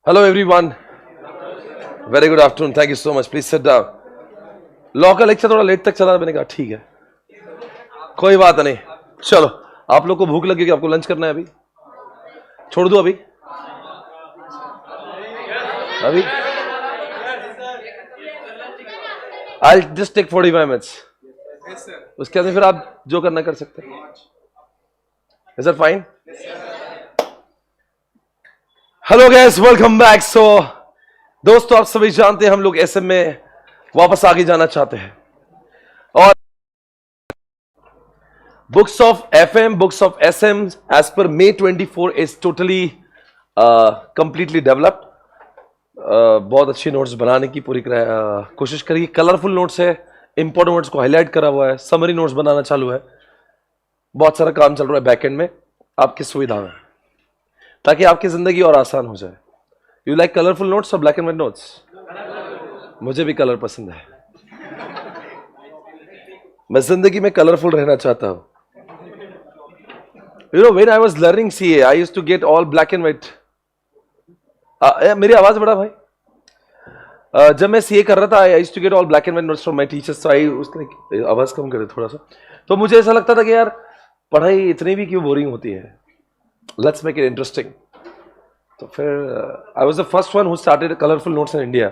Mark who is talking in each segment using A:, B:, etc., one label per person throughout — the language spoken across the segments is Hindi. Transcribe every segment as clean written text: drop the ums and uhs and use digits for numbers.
A: Hello everyone. Very good afternoon. Thank you so much. Please sit down. Law का लेक्चर थोड़ा लेट तक चला, मैंने कहा ठीक है, कोई बात नहीं। चलो, आप लोग को भूख लगी कि आपको लंच करना है? अभी छोड़ दो, अभी अभी I'll just take 45 minutes. उसके बाद फिर आप जो करना कर सकते हैं। Is that fine? Hello guys, welcome back. So दोस्तों, आप सभी जानते हैं हम लोग एसएम में वापस आगे जाना चाहते हैं और books of FM, books of SM as per May 24 is totally completely developed. बहुत अच्छी नोट्स बनाने की पूरी कोशिश करिए। कलरफुल नोट्स है, इंपॉर्टेंट नोट्स को हाईलाइट करा हुआ है, समरी नोट्स बनाना चालू है, बहुत सारा काम चल रहा है बैकएंड में आपकी सुविधा में, ताकि आपकी जिंदगी और आसान हो जाए। यू लाइक कलरफुल नोट्स और ब्लैक एंड व्हाइट नोट्स? मुझे भी कलर पसंद है, मैं जिंदगी में कलरफुल रहना चाहता हूं। You know, when I was learning CA, I used to get all black and white. मेरी आवाज बड़ा भाई, जब मैं CA कर रहा था, I used to get all black and white notes from my teachers. So I उसने आवाज कम करे थोड़ा सा, तो मुझे ऐसा लगता था कि यार पढ़ाई इतनी भी क्यों बोरिंग होती है, लेट्स मेक इट इंटरेस्टिंग। तो फिर I was the first one who started colourful notes in India.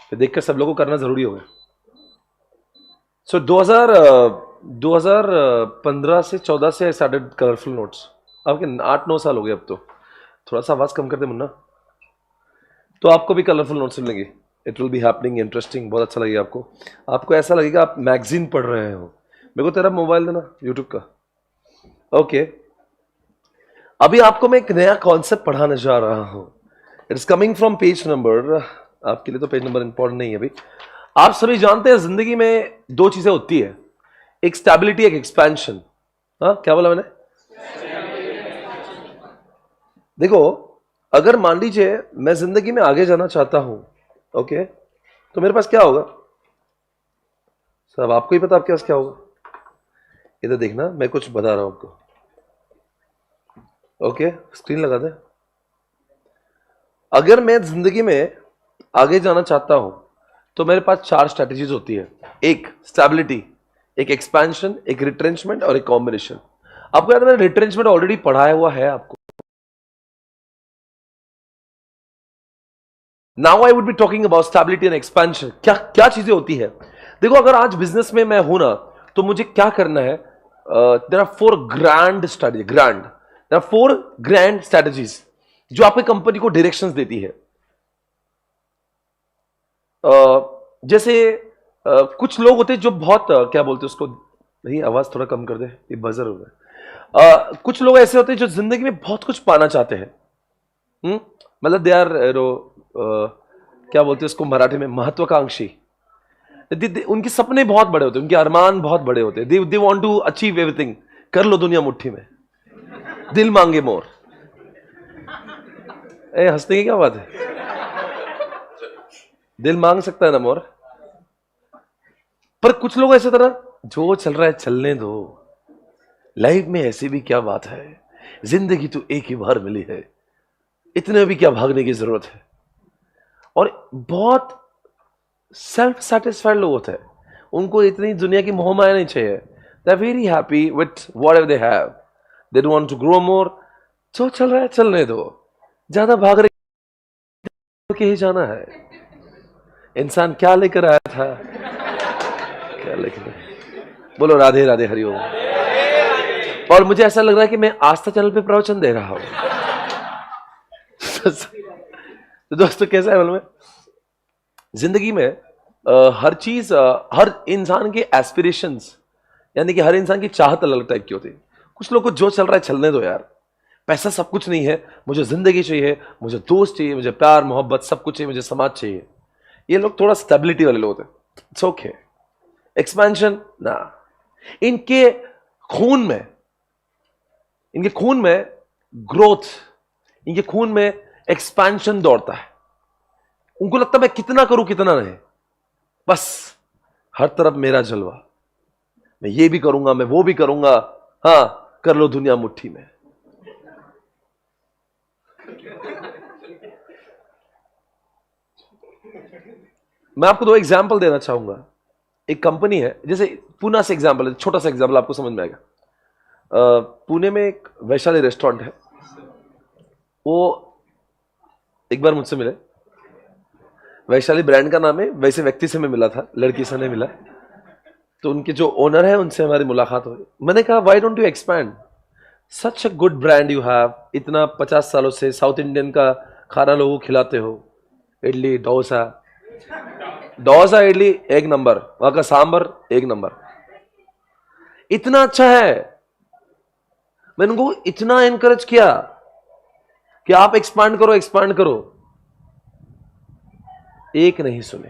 A: फिर देखकर सब लोगों को करना जरूरी हो गया। सो 2015 से 14 से आई स्टार्टेड कलरफुल नोट्स। आपके 8-9 साल हो गए अब तो। थोड़ा सा आवाज कम कर दे मुन्ना, तो आपको भी कलरफुल नोट्स मिलेंगे। It will be happening, interesting, बहुत अच्छा लगेगा आपको। आपको ऐसा लगेगा आप मैगजीन पढ़ रहे हो। मेरे को तेरा मोबाइल देना यूट्यूब का। ओके, अभी आपको मैं एक नया कॉन्सेप्ट पढ़ाने जा रहा हूं। It's coming from page number, आपके लिए तो पेज नंबर इंपॉर्टेंट नहीं है अभी। आप सभी जानते हैं जिंदगी में दो चीजें होती है, एक स्टेबिलिटी, एक एक्सपेंशन। हाँ, क्या बोला मैंने? देखो, अगर मान लीजिए मैं जिंदगी में आगे जाना चाहता हूं, ओके, तो मेरे पास क्या होगा? सब आपको ही पता आपके पास क्या होगा। इधर देखना, मैं कुछ बता रहा हूं आपको। ओके, स्क्रीन लगा दे। अगर मैं जिंदगी में आगे जाना चाहता हूं तो मेरे पास 4 स्ट्रेटजीज होती है। एक स्टेबिलिटी, एक एक्सपेंशन, एक रिट्रेंचमेंट और एक कॉम्बिनेशन। आपको याद है मैंने रिट्रेंचमेंट ऑलरेडी पढ़ाया हुआ है आपको। Now I would be talking about stability and expansion. क्या क्या चीजें होती है? देखो, अगर आज बिजनेस में मैं हूं ना, तो मुझे क्या करना है? There are 4 grand strategy, there are 4 grand strategies जो आपकी कंपनी को डायरेक्शंस देती है। जैसे कुछ लोग होते हैं जो बहुत क्या बोलते हैं उसको, नहीं आवाज थोड़ा कम कर दे, ये बजर हो गया। कुछ लोग ऐसे होते हैं जो जिंदगी में बहुत कुछ पाना चाहते हैं। मतलब दे आर क्या बोलते हैं उसको मराठी में, महत्वाकांक्षी। उनके सपने बहुत बड़े होते हैं, उनके अरमान बहुत बड़े होते हैं। They want to achieve everything. कर लो दुनिया मुट्ठी में, दिल मांगे मोर। हंसने की क्या बात है? दिल मांग सकता है ना मोर। पर कुछ लोग ऐसे तरह, जो चल रहा है चलने दो, लाइफ में ऐसी भी क्या बात है, जिंदगी तो एक ही बार मिली है, इतने भी क्या भागने की जरूरत है। और बहुत सेल्फ सेटिस्फाइड लोग होते हैं, उनको इतनी दुनिया की मोह माया नहीं चाहिए। They are very happy with whatever they have, they don't want to grow more. जो चल रहा है चलने दो, ज्यादा भाग रहे के ही जाना है। इंसान क्या लेकर आया था, क्या लेकर, बोलो राधे राधे, हरिओम। और मुझे ऐसा लग रहा है कि मैं आस्था चैनल पे प्रवचन दे रहा हूं। तो दोस्तों, कैसा है मालूम है, जिंदगी में हर चीज, हर इंसान के एस्पिरेशंस, यानी कि हर इंसान की चाहत अलग टाइप की होती है। कुछ लोग को जो चल रहा है चलने दो यार, पैसा सब कुछ नहीं है, मुझे जिंदगी चाहिए, मुझे दोस्त चाहिए, मुझे प्यार मोहब्बत सब कुछ चाहिए, मुझे समाज चाहिए। ये लोग थोड़ा स्टेबिलिटी वाले लोग होते हैं। It's okay. एक्सपेंशन ना, इनके खून में ग्रोथ, इनके खून में एक्सपेंशन दौड़ता है। उनको लगता है मैं कितना करूं कितना नहीं, बस हर तरफ मेरा जलवा, मैं ये भी करूंगा, मैं वो भी करूंगा। हाँ, कर लो दुनिया मुट्ठी में। मैं आपको दो एग्जाम्पल देना चाहूंगा। एक कंपनी है, जैसे पुणे से एग्जाम्पल है, छोटा सा एग्जाम्पल आपको समझ में आएगा। पुणे में एक वैशाली रेस्टोरेंट है, वो एक बार मुझसे मिले। वैशाली ब्रांड का नाम है, वैसे व्यक्ति से मैं मिला था, लड़की से नहीं मिला। तो उनके जो ओनर है उनसे हमारी मुलाकात हुई। मैंने कहा why don't you expand, such a good brand you have, इतना 50 सालों से साउथ इंडियन का खाना लोगों को खिलाते हो, इडली डोसा, डोसा इडली एक नंबर, वहां का सांबर एक नंबर, इतना अच्छा है। मैंने उनको इतना एनकरेज किया कि आप एक्सपांड करो एक्सपांड करो, एक नहीं सुने।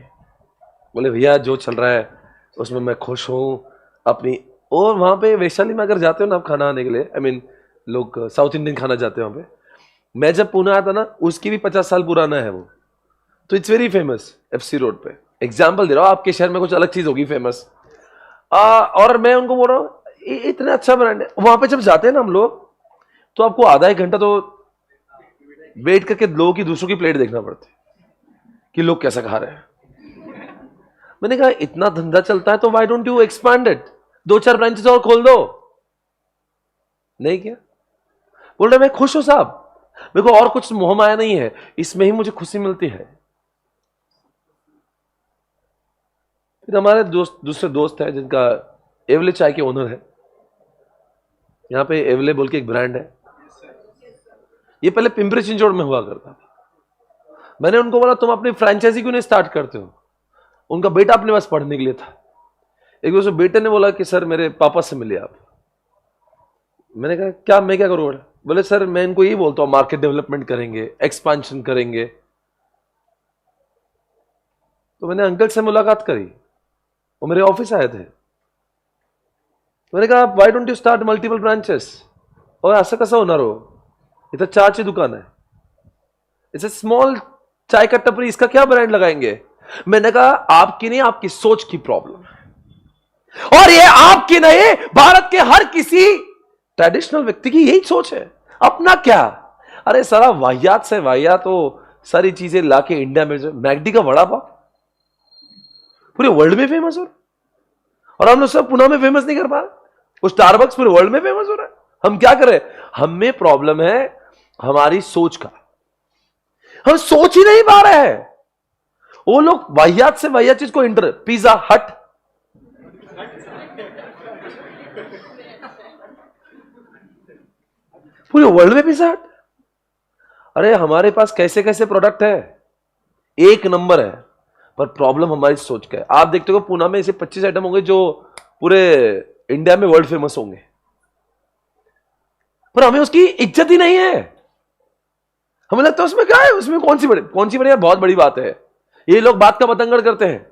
A: बोले भैया जो चल रहा है उसमें मैं खुश हूं अपनी। और वहां पे वैशाली में अगर जाते हो ना आप खाना आने के लिए, आई मीन लोग साउथ इंडियन खाना जाते हैं वहां पे। मैं जब पुणे आता ना, उसकी भी 50 साल पुराना है वो, तो it's very famous FC road पे। एग्जाम्पल दे रहा हूं, आपके शहर में कुछ अलग चीज होगी फेमस। और मैं उनको बोल रहा हूं इतना अच्छा ब्रांड है। वहां पे जब जाते हैं ना हम लोग, तो आपको आधा एक घंटा तो वेट करके लोगों की, दूसरों की प्लेट देखना पड़ता है कि लोग कैसा खा रहे हैं। मैंने कहा इतना धंधा चलता है तो why don't you expand it, 2-4 branches और खोल दो। नहीं किया, बोल रहे मैं खुश हूं साहब, मेरे को और कुछ मोह माया नहीं है, इसमें ही मुझे खुशी मिलती है। फिर हमारे दूसरे दोस्त है जिनका एवले चाय के ओनर है, यहां पे एवले बोल के एक ब्रांड है, ये पहले पिंपरी चिंचवड़ में हुआ करता था। मैंने उनको बोला तुम अपनी फ्रेंचाइजी क्यों नहीं स्टार्ट करते हो। उनका बेटा अपने पास पढ़ने के लिए था। एक बार बेटे ने बोला कि सर मेरे पापा से मिले आप। मैंने कहा क्या, मैं क्या करूं। बोले सर मैं इनको यही बोलता हूं मार्केट डेवलपमेंट करेंगे, एक्सपांशन करेंगे। तो मैंने अंकल से मुलाकात करी, वो मेरे ऑफिस आए थे। मैंने कहा why don't you start multiple branches. और असं कसं होणार हो, इधर चहाची दुकान है, इसे स्मॉल चाय का टपरी, इसका क्या ब्रांड लगाएंगे। मैंने कहा आपकी नहीं, आपकी सोच की प्रॉब्लम है, और ये आपकी नहीं, भारत के हर किसी ट्रेडिशनल व्यक्ति की यही सोच है। अपना क्या, अरे सारा वाहियात से वाहियात तो सारी चीजें लाके इंडिया में, मैकडी का वड़ा पाव पूरे वर्ल्ड में फेमस हो रहा, और हम लोग सब पुणे में फेमस नहीं कर पा रहे। वो स्टारबक्स पूरे वर्ल्ड में फेमस हो रहा है, हम क्या करें। हमें प्रॉब्लम है हमारी सोच का, हम सोच ही नहीं पा रहे हैं। वो लोग वाहियात से वाहियात चीज को इंटर, पिज्जा हट, पूरे वर्ल्ड में पिज्जा हट। अरे हमारे पास कैसे कैसे प्रोडक्ट है, एक नंबर है, पर प्रॉब्लम हमारी सोच का है। आप देखते हो पुणे में ऐसे 25 आइटम होंगे जो पूरे इंडिया में वर्ल्ड फेमस होंगे, पर हमें उसकी इज्जत ही नहीं है। हमें लगता है उसमें क्या है, उसमें कौन सी बड़ी बहुत बड़ी बात है। ये लोग बात का बतंगड़ करते हैं।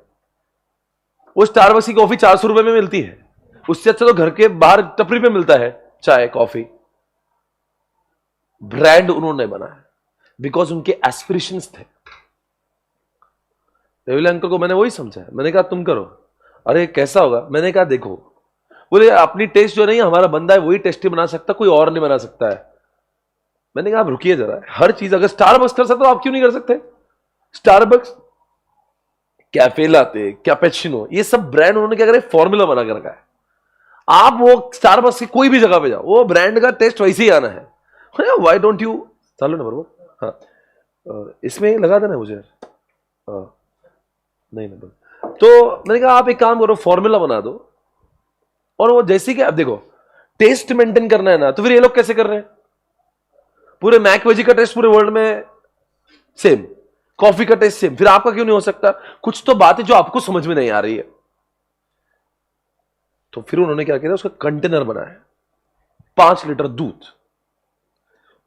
A: वो स्टारबक्स की कॉफी 400 रुपए में मिलती है, उससे अच्छा तो घर के बाहर टपरी पे मिलता है चाय कॉफी। ब्रांड उन्होंने बनाया बिकॉज उनके एस्पिरेशंस थे। देवीला अंकल को मैंने वही समझा, मैंने कहा तुम करो। अरे कैसा होगा, मैंने कहा देखो, बोले अपनी टेस्ट जो नहीं हमारा बंदा है वही टेस्टी बना सकता, कोई और नहीं बना सकता है। मैंने कहा आप रुकिए जरा, हर चीज अगर स्टारबक्स कर सकते तो आप क्यों नहीं कर सकते। स्टारबक्स, कैफे लाते, कैपेचिनो, ये सब ब्रांड उन्होंने क्या करे, फॉर्मूला बना कर रखा है। आप वो स्टारबक्स की कोई भी जगह पे जाओ, वो ब्रांड का टेस्ट वैसे ही आना है। व्हाई डोंट यू, चालू ना बरोबर, हाँ इसमें लगा देना मुझे, नहीं ना। तो मैंने कहा आप एक काम करो, फॉर्मूला बना दो, और वो जैसे कि आप देखो टेस्ट मेंटेन करना है ना, तो फिर ये लोग कैसे कर रहे हैं। पूरे मैक वेजी का टेस्ट पूरे वर्ल्ड में सेम, कॉफी का टेस्ट सेम, फिर आपका क्यों नहीं हो सकता। कुछ तो बात है जो आपको समझ में नहीं आ रही है। तो फिर उन्होंने क्या किया, उसका कंटेनर बनाया 5 लीटर दूध,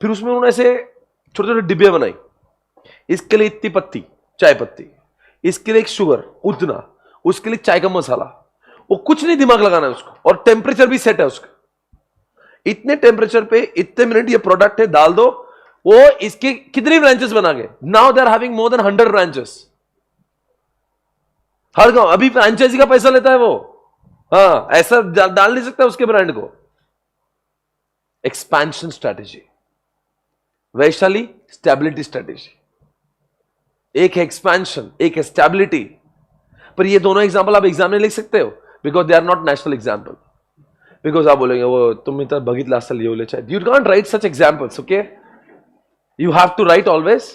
A: फिर उसमें उन्होंने ऐसे छोटे छोटे डिब्बे बनाई, इसके लिए इतनी पत्ती चाय पत्ती, इसके लिए एक शुगर उतना, उसके लिए चाय का मसाला, वो कुछ नहीं दिमाग लगाना है उसको, और टेम्परेचर भी सेट है उसका, इतने टेम्परेचर पे इतने मिनट ये प्रोडक्ट है डाल दो। वो इसके कितनी ब्रांचेस बना गए, now they are having more than 100 branches हर गांव। अभी फ्रेंचाइजी का पैसा लेता है वो, हाँ ऐसा डाल नहीं सकता उसके ब्रांड को। Expansion strategy, Vaishali stability strategy, एक है एक्सपेंशन, एक है स्टेबिलिटी। पर ये दोनों एग्जाम्पल आप एग्जाम में लिख सकते हो, because they are not national example. Because आप बोलेंगे वो तुम इतना बघितला असेल लिवले चाहे. You can't write such examples. Okay, you have to write always.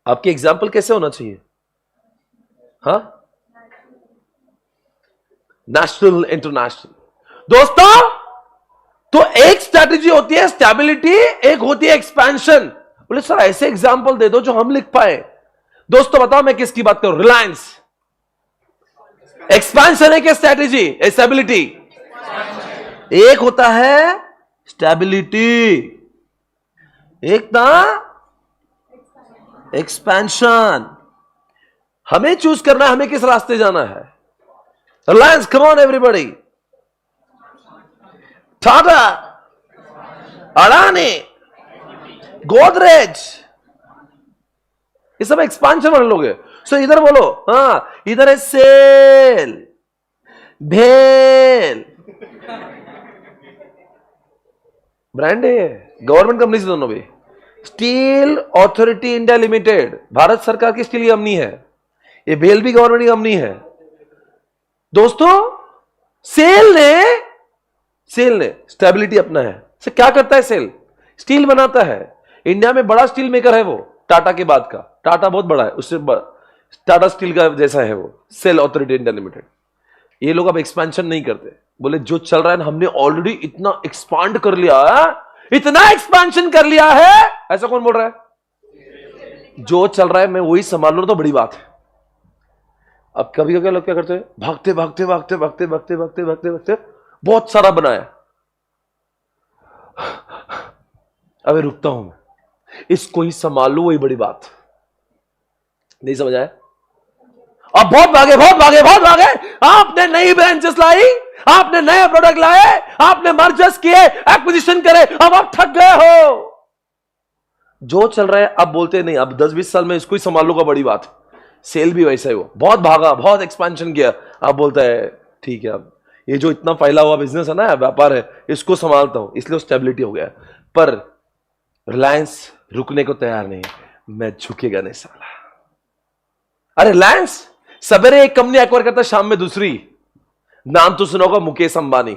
A: आपके एग्जाम्पल कैसे होना चाहिए? हाँ, नेशनल, इंटरनेशनल. दोस्तों, तो एक स्ट्रैटेजी होती है स्टेबिलिटी, एक होती है एक्सपेंशन. बोले सर ऐसे एग्जाम्पल दे दो जो हम लिख पाए. दोस्तों बताओ मैं किसकी बात करूं? रिलायंस एक्सपेंशन है क्या स्ट्रैटेजी? स्टेबिलिटी. एक होता है स्टेबिलिटी, एक ना एक्सपेंशन. हमें चूज करना है हमें किस रास्ते जाना है. Reliance, come on everybody. Tata, Adani, Godrej, ये सब एक्सपांशन वाले लोग हैं. सो इधर बोलो. हाँ, इधर है सेल, भेल, ब्रांड है, गवर्नमेंट कंपनी से दोनों भी. Steel Authority India limited Bharat सरकार की स्टील कंपनी है. ये भेल भी गवर्नमेंट की कंपनी है. दोस्तों, सेल ने स्टेबिलिटी अपना है. से क्या करता है सेल? स्टील बनाता है. इंडिया में बड़ा स्टील मेकर है वो, टाटा के बाद का. टाटा बहुत बड़ा है, उससे टाटा स्टील का जैसा है वो सेल अथॉरिटी इंडिया लिमिटेड. ये लोग अब एक्सपेंशन नहीं करते. बोले जो चल रहा है ना, हमने ऑलरेडी इतना एक्सपांड कर लिया है, इतना एक्सपेंशन कर लिया है. ऐसा कौन बोल रहा है? जो चल रहा है मैं वही संभाल लो तो बड़ी बात है. अब कभी कभी लोग क्या करते हैं, भागते भागते भागते भागते भागते भागते भागते भागते बहुत सारा बनाया. अबे रुकता हूं मैं, इसको ही संभाल लो वही बड़ी बात. नहीं समझ आया? अब बहुत भागे बहुत भागे बहुत भागे. आपने नई ब्रांचेस लाई, आपने नए प्रोडक्ट लाए, आपने मर्जर्स किए, एक्विजिशन करे, अब आप थक गए हो. जो चल रहा है अब बोलते नहीं, अब 10-20 साल में इसको ही संभाल लो का बड़ी बात. सेल भी वैसा ही, वो बहुत भागा, बहुत एक्सपेंशन किया. आप बोलता है ठीक है, अब ये जो इतना फैला हुआ बिजनेस है ना, व्यापार है, इसको संभालता हूं, इसलिए स्टेबिलिटी हो गया. पर रिलायंस रुकने को तैयार नहीं. मैं झुकेगा नहीं साला. अरे रिलायंस सवेरे एक कंपनी एक्वायर करता, शाम में दूसरी. नाम तो सुना होगा, मुकेश अंबानी.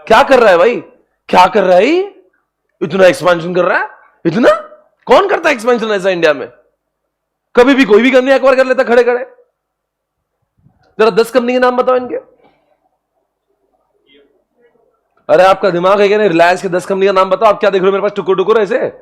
A: क्या कर रहा है भाई? क्या कर रहा है? इतना एक्सपेंशन कर रहा है. इतना कौन करता है एक्सपेंशन ऐसा इंडिया में? कभी भी कोई भी कंपनी एक्वायर कर लेता खड़े खड़े. जरा 10 कंपनी के नाम बताओ इनके. अरे आपका दिमाग है क्या नहीं? रिलायंस के 10 कंपनी का नाम बताओ. आप क्या देख रहे हो मेरे पास टुकुर टुकुर ऐसे?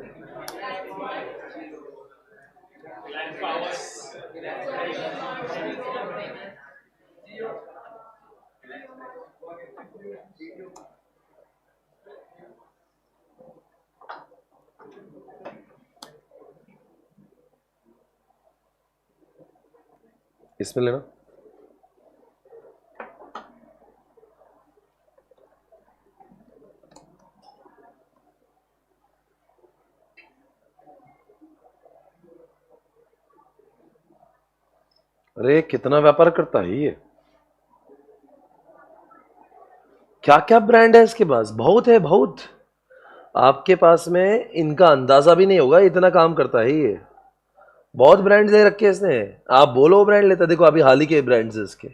A: इसमें लेना. अरे कितना व्यापार करता है ये. क्या क्या ब्रांड है इसके पास, बहुत है बहुत. आपके पास में इनका अंदाजा भी नहीं होगा, इतना काम करता है ये. बहुत ब्रांड ले रखे हैं इसने. आप बोलो ब्रांड लेता, देखो अभी हाल ही के ब्रांड्स है इसके.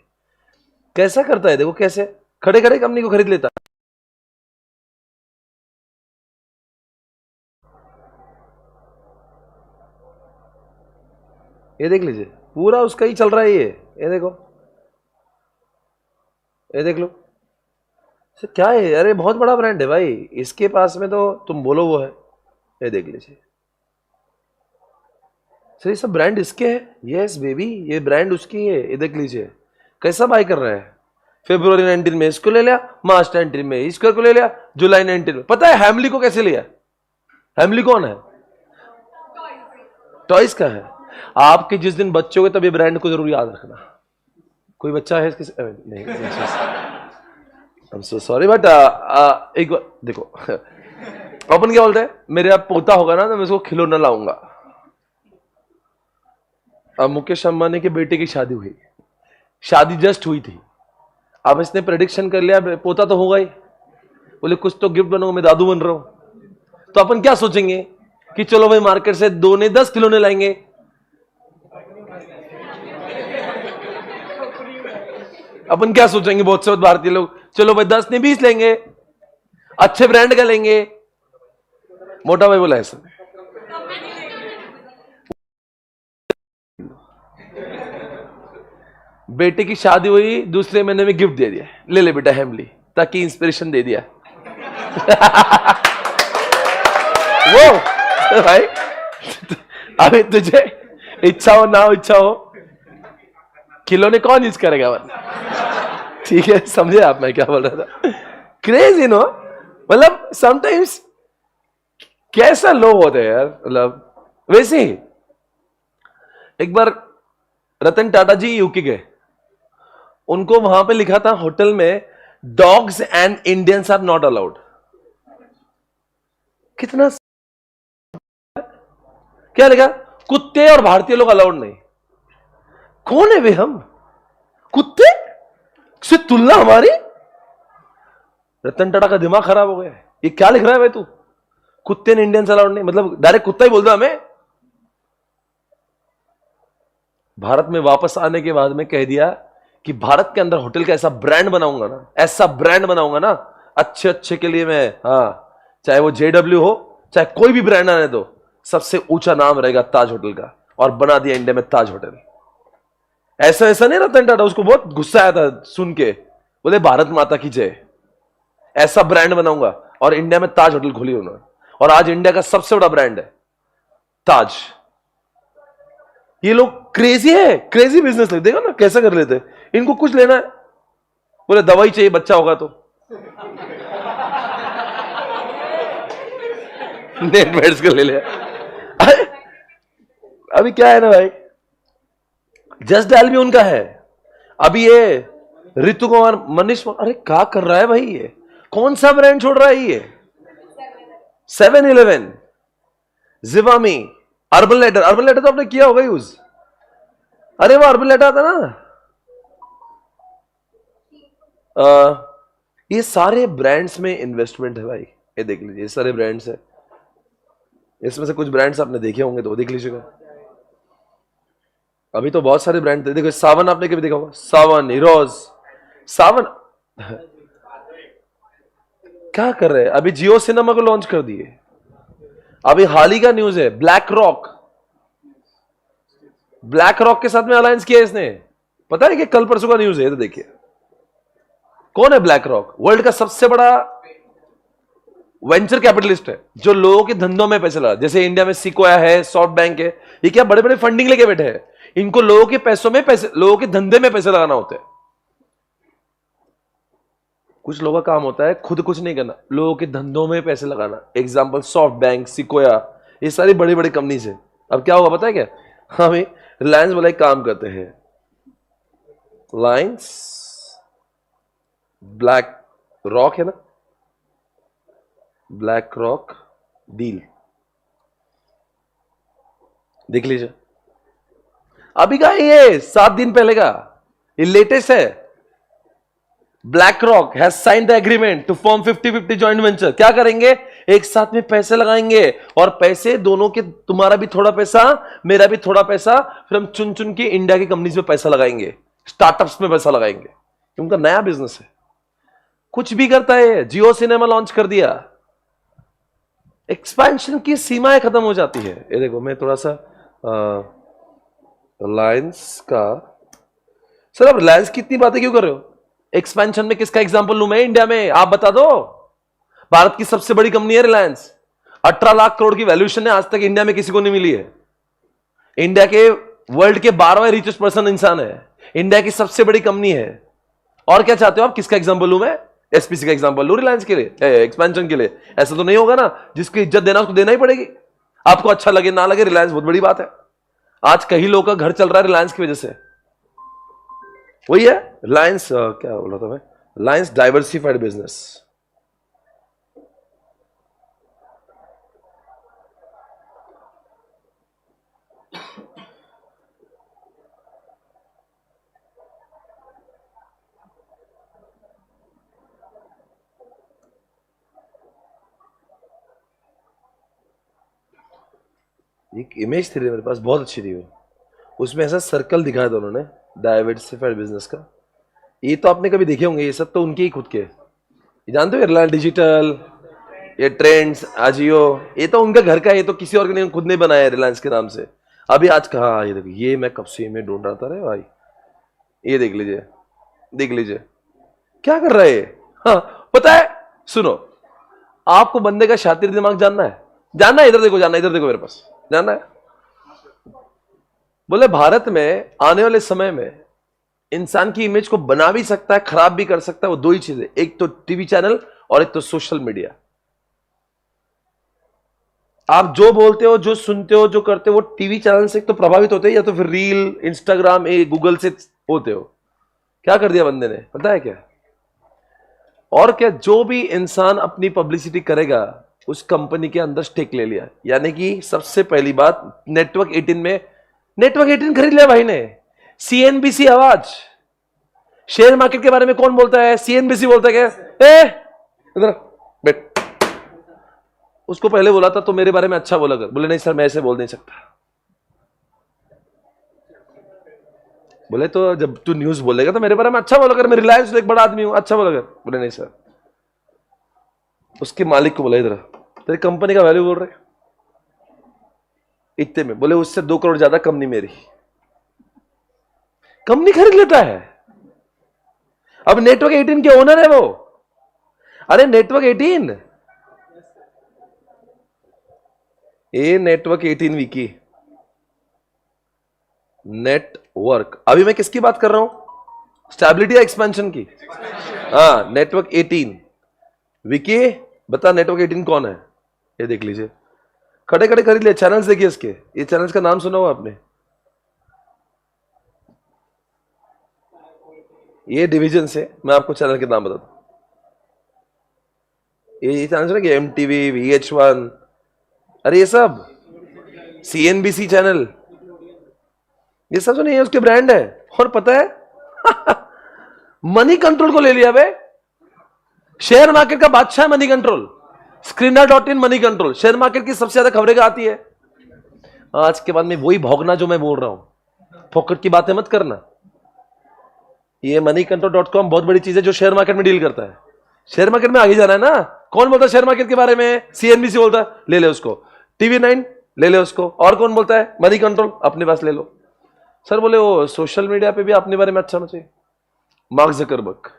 A: कैसा करता है देखो, कैसे खड़े खड़े कंपनी को खरीद लेता. ये देख लीजिए, पूरा उसका ही चल रहा है ये देखो, ये देख लो. सर क्या है? अरे बहुत बड़ा ब्रांड है भाई इसके पास में, तो तुम बोलो वो है. ये देख लीजिए सर, ये सब ब्रांड इसके हैं. यस बेबी, ये ब्रांड उसकी है. ये देख लीजिए कैसा बाय कर रहा है. फरवरी 19 में इसको ले लिया, मार्च 19 में इसको ले लिया, जुलाई 19 में. पता है हैमली को कैसे लिया? हैमली कौन है? टॉयज का है. आपके जिस दिन बच्चे हो गए तब ये ब्रांड को जरूर याद रखना. कोई बच्चा है इसके? नहीं, I'm so sorry, बट एक बार देखो, अपन क्या बोलते हैं, मेरे अब पोता होगा ना तो मैं उसको खिलौना लाऊंगा. अब मुकेश अंबानी के बेटे की शादी हुई, शादी जस्ट हुई थी. अब इसने प्रेडिक्शन कर लिया पोता तो होगा ही. बोले कुछ तो गिफ्ट बनूंगा, मैं दादू बन रहा हूं. तो अपन क्या सोचेंगे कि चलो भाई मार्केट से 2 नहीं 10 खिलौने लाएंगे. अपन क्या सोचेंगे बहुत से भारतीय लोग, चलो भाई 10 नहीं 20 लेंगे, अच्छे ब्रांड का लेंगे। मोटा भाई बोला ऐसा, बेटे की शादी हुई, दूसरे महीने में गिफ्ट दे दिया, ले ले बेटा हेमली, ताकि इंस्पिरेशन दे दिया। वो भाई अभी तुझे इच्छा हो ना हो, इच्छा हो, खिलौने कौन यूज करेगा वरना? ठीक है, समझे आप मैं क्या बोल रहा था? क्रेजी नो, मतलब समटाइम्स कैसा लोग होते हैं यार। मतलब वैसे ही एक बार रतन टाटा जी यूके गए, उनको वहां पे लिखा था होटल में, dogs and Indians are not allowed. कितना क्या लिखा, कुत्ते और भारतीय लोग अलाउड नहीं। कौन है वे हम? कुत्ते से तुलना हमारी? रतन टाटा का दिमाग खराब हो गया, ये क्या लिख रहा है भाई तू? कुत्ते ने इंडियंस अलाउड नहीं, मतलब डायरेक्ट कुत्ता ही बोल दो हमें। भारत में वापस आने के बाद में कह दिया कि भारत के अंदर होटल का ऐसा ब्रांड बनाऊंगा ना, ऐसा ब्रांड बनाऊंगा ना, अच्छे अच्छे के लिए मैं, हाँ, चाहे वो JW हो, चाहे कोई भी ब्रांड आने दो, सबसे ऊंचा नाम रहेगा ताज होटल का। और बना दिया इंडिया में ताज होटल। ऐसा ऐसा नहीं रतन टाटा, उसको बहुत गुस्सा आया था सुन के, बोले भारत माता की जय, ऐसा ब्रांड बनाऊंगा। और इंडिया में ताज होटल खोली उन्होंने, और आज इंडिया का सबसे बड़ा ब्रांड है ताज। ये लोग क्रेजी है, क्रेजी बिजनेस लगते, देखो ना कैसा कर लेते। इनको कुछ लेना है, बोले दवाई चाहिए बच्चा होगा तो नेट मेड्स को ले लिया। अभी क्या है ना भाई, जस्ट डायल भी उनका है। अभी ये ऋतु कुमार मनीष, अरे क्या कर रहा है भाई, ये कौन सा ब्रांड छोड़ रहा है ये? 7-Eleven, Zivame, Urban Ladder. Urban Ladder तो आपने किया होगा यूज। अरे वो अर्बन लेटर आता ना, ये सारे ब्रांड्स में इन्वेस्टमेंट है भाई। ये देख लीजिए, ये सारे ब्रांड्स है, इसमें से कुछ ब्रांड्स आपने देखे होंगे तो देख लीजिएगा। अभी तो बहुत सारे ब्रांड थे, देखो सावन आपने कभी देखा होगा, सावन, हीरोज, सावन। क्या कर रहे हैं, अभी जियो सिनेमा को लॉन्च कर दिए। अभी हाल ही का न्यूज है, ब्लैक रॉक, ब्लैक रॉक के साथ में अलायंस किया इसने। पता है कि कल परसों का न्यूज है, तो देखिए कौन है ब्लैक रॉक। वर्ल्ड का सबसे बड़ा वेंचर कैपिटलिस्ट है, जो लोगों के धंधों में पैसे लगा। जैसे इंडिया में सिक्वोया है, सॉफ्ट बैंक है, ये क्या बड़े बड़े फंडिंग लेके बैठे हैं। इनको लोगों के पैसों में पैसे, लोगों के धंधे में पैसे लगाना होता है। कुछ लोगों का काम होता है खुद कुछ नहीं करना, लोगों के धंधों में पैसे लगाना। एग्जांपल सॉफ्ट बैंक, सिक्वोया, ये सारी बड़ी बड़ी कंपनीज है। अब क्या होगा पता है क्या, हमें रिलायंस वाला एक काम करते हैं, रिलायंस ब्लैक रॉक है ना, ब्लैक रॉक डील देख लीजिए। अभी का ये 7 दिन पहले का, ये लेटेस्ट है। BlackRock has signed the agreement to form 50-50 joint venture. क्या करेंगे, एक साथ में पैसे लगाएंगे, और पैसे दोनों के, तुम्हारा भी थोड़ा पैसा, मेरा भी थोड़ा पैसा, फिर हम चुन चुन के इंडिया की कंपनीज में पैसा लगाएंगे, स्टार्टअप्स में पैसा लगाएंगे। उनका नया बिजनेस है, कुछ भी करता है। जियो सिनेमा लॉन्च कर दिया, एक्सपेंशन की सीमाएं खत्म हो जाती है। ये देखो, मैं थोड़ा सा रिलायंस का, सर आप रिलायंस की इतनी बातें क्यों कर रहे हो? एक्सपेंशन में किसका एग्जांपल लूं मैं इंडिया में, आप बता दो। भारत की सबसे बड़ी कंपनी है रिलायंस, 18 लाख करोड़ की वैल्यूएशन है, आज तक इंडिया में किसी को नहीं मिली है। इंडिया के वर्ल्ड के 12वें रिचेस्ट पर्सन इंसान है, इंडिया की सबसे बड़ी कंपनी है। और क्या चाहते हो आप, किसका एग्जांपल लूं मैं? एसपीसी का एग्जांपल लूं रिलायंस के लिए, एक्सपेंशन के लिए? ऐसा तो नहीं होगा ना, जिसकी इज्जत देना उसको देना ही पड़ेगी। आपको अच्छा लगे ना लगे, रिलायंस बहुत बड़ी बात है। आज कई लोगों का घर चल रहा है रिलायंस की वजह से। वही है रिलायंस, क्या बोला था मैं, रिलायंस डाइवर्सिफाइड बिजनेस। एक इमेज थी मेरे पास, बहुत अच्छी थी वो। उसमें ऐसा सर्कल दिखाया था उन्होंने, डाइवर्सिफाइड बिजनेस का। ये तो आपने कभी देखे होंगे, ये सब तो उनके ही खुद के, ये जानते हो, रिलायंस डिजिटल, ये ट्रेंड्स, आजियो, ये तो उनका घर का है, ये तो किसी और ने खुद नहीं बनाया रिलायंस के नाम से। अभी आज कहा, ये देखो, ये मैं कब से में ढूंढ रहा था रे भाई, ये देख लीजिए, देख लीजिए क्या कर रहा है। हाँ पता है, सुनो, आपको बंदे का शातिर दिमाग जानना है, जानना है, इधर देखो, जानना है, इधर देखो मेरे पास, जानना है। बोले भारत में आने वाले समय में इंसान की इमेज को बना भी सकता है, खराब भी कर सकता है, वो दो ही चीजें, एक तो टीवी चैनल और एक तो सोशल मीडिया। आप जो बोलते हो, जो सुनते हो, जो करते हो, वो टीवी चैनल से तो प्रभावित होते हैं, या तो फिर रील, इंस्टाग्राम, गूगल से होते हो। क्या कर दिया बंदे ने, पता है क्या? और क्या, जो भी इंसान अपनी पब्लिसिटी करेगा उस कंपनी के अंदर स्टेक ले लिया। यानी कि सबसे पहली बात, नेटवर्क 18 में, नेटवर्क 18 खरीद लिया भाई ने। सीएनबीसी आवाज, शेयर मार्केट के बारे में कौन बोलता है? सीएनबीसी बोलता है क्या? इधर बैठ। उसको पहले बोला था तो मेरे बारे में अच्छा बोला कर, बोले नहीं सर मैं ऐसे बोल नहीं सकता। बोले तो जब तू न्यूज बोलेगा तो मेरे बारे में अच्छा बोला कर, मैं रिलायंस एक बड़ा आदमी हूं, अच्छा बोला कर। बोले नहीं सर। उसके मालिक को बोला, इधर तेरी कंपनी का वैल्यू बोल रहे इतने में। बोले उससे 2 करोड़ ज्यादा कंपनी मेरी। कंपनी खरीद लेता है। अब नेटवर्क 18 के ओनर है वो। अरे नेटवर्क 18, ये नेटवर्क 18 विकी, नेटवर्क। अभी मैं किसकी बात कर रहा हूं? स्टेबिलिटी या एक्सपेंशन की? हाँ, नेटवर्क 18 विकी। बता नेटवर्क 18 कौन है? ये देख लीजिए, खड़े खड़े खरीद लिया। चैनल्स देखिए इसके, ये चैनल्स का नाम सुना हो आपने? ये डिवीजन से मैं आपको चैनल के नाम बताता हूं। ये चैनल सुना कि MTV, VH1, अरे ये सब CNBC चैनल, ये सब जो नहीं है उसके ब्रांड है। और पता है मनी कंट्रोल को ले लिया बे, शेयर मार्केट का बादशाह money control. Screener.in money control, share market की सबसे ज्यादा खबरें आती है। आज के बाद में वही भोगना जो मैं बोल रहा हूं, फोकट की बातें मत करना। ये moneycontrol.com बहुत बड़ी चीज है जो शेयर मार्केट में डील करता है। शेयर मार्केट में आगे जाना है ना। कौन बोलता है शेयर मार्केट के बारे में? CNBC बोलता है, ले ले उसको। TV9 ले ले उसको। और कौन बोलता है? मनी कंट्रोल, अपने पास ले लो। सर बोले वो सोशल मीडिया पे भी अपने बारे में अच्छा होना चाहिए। मार्क जकरबर्ग,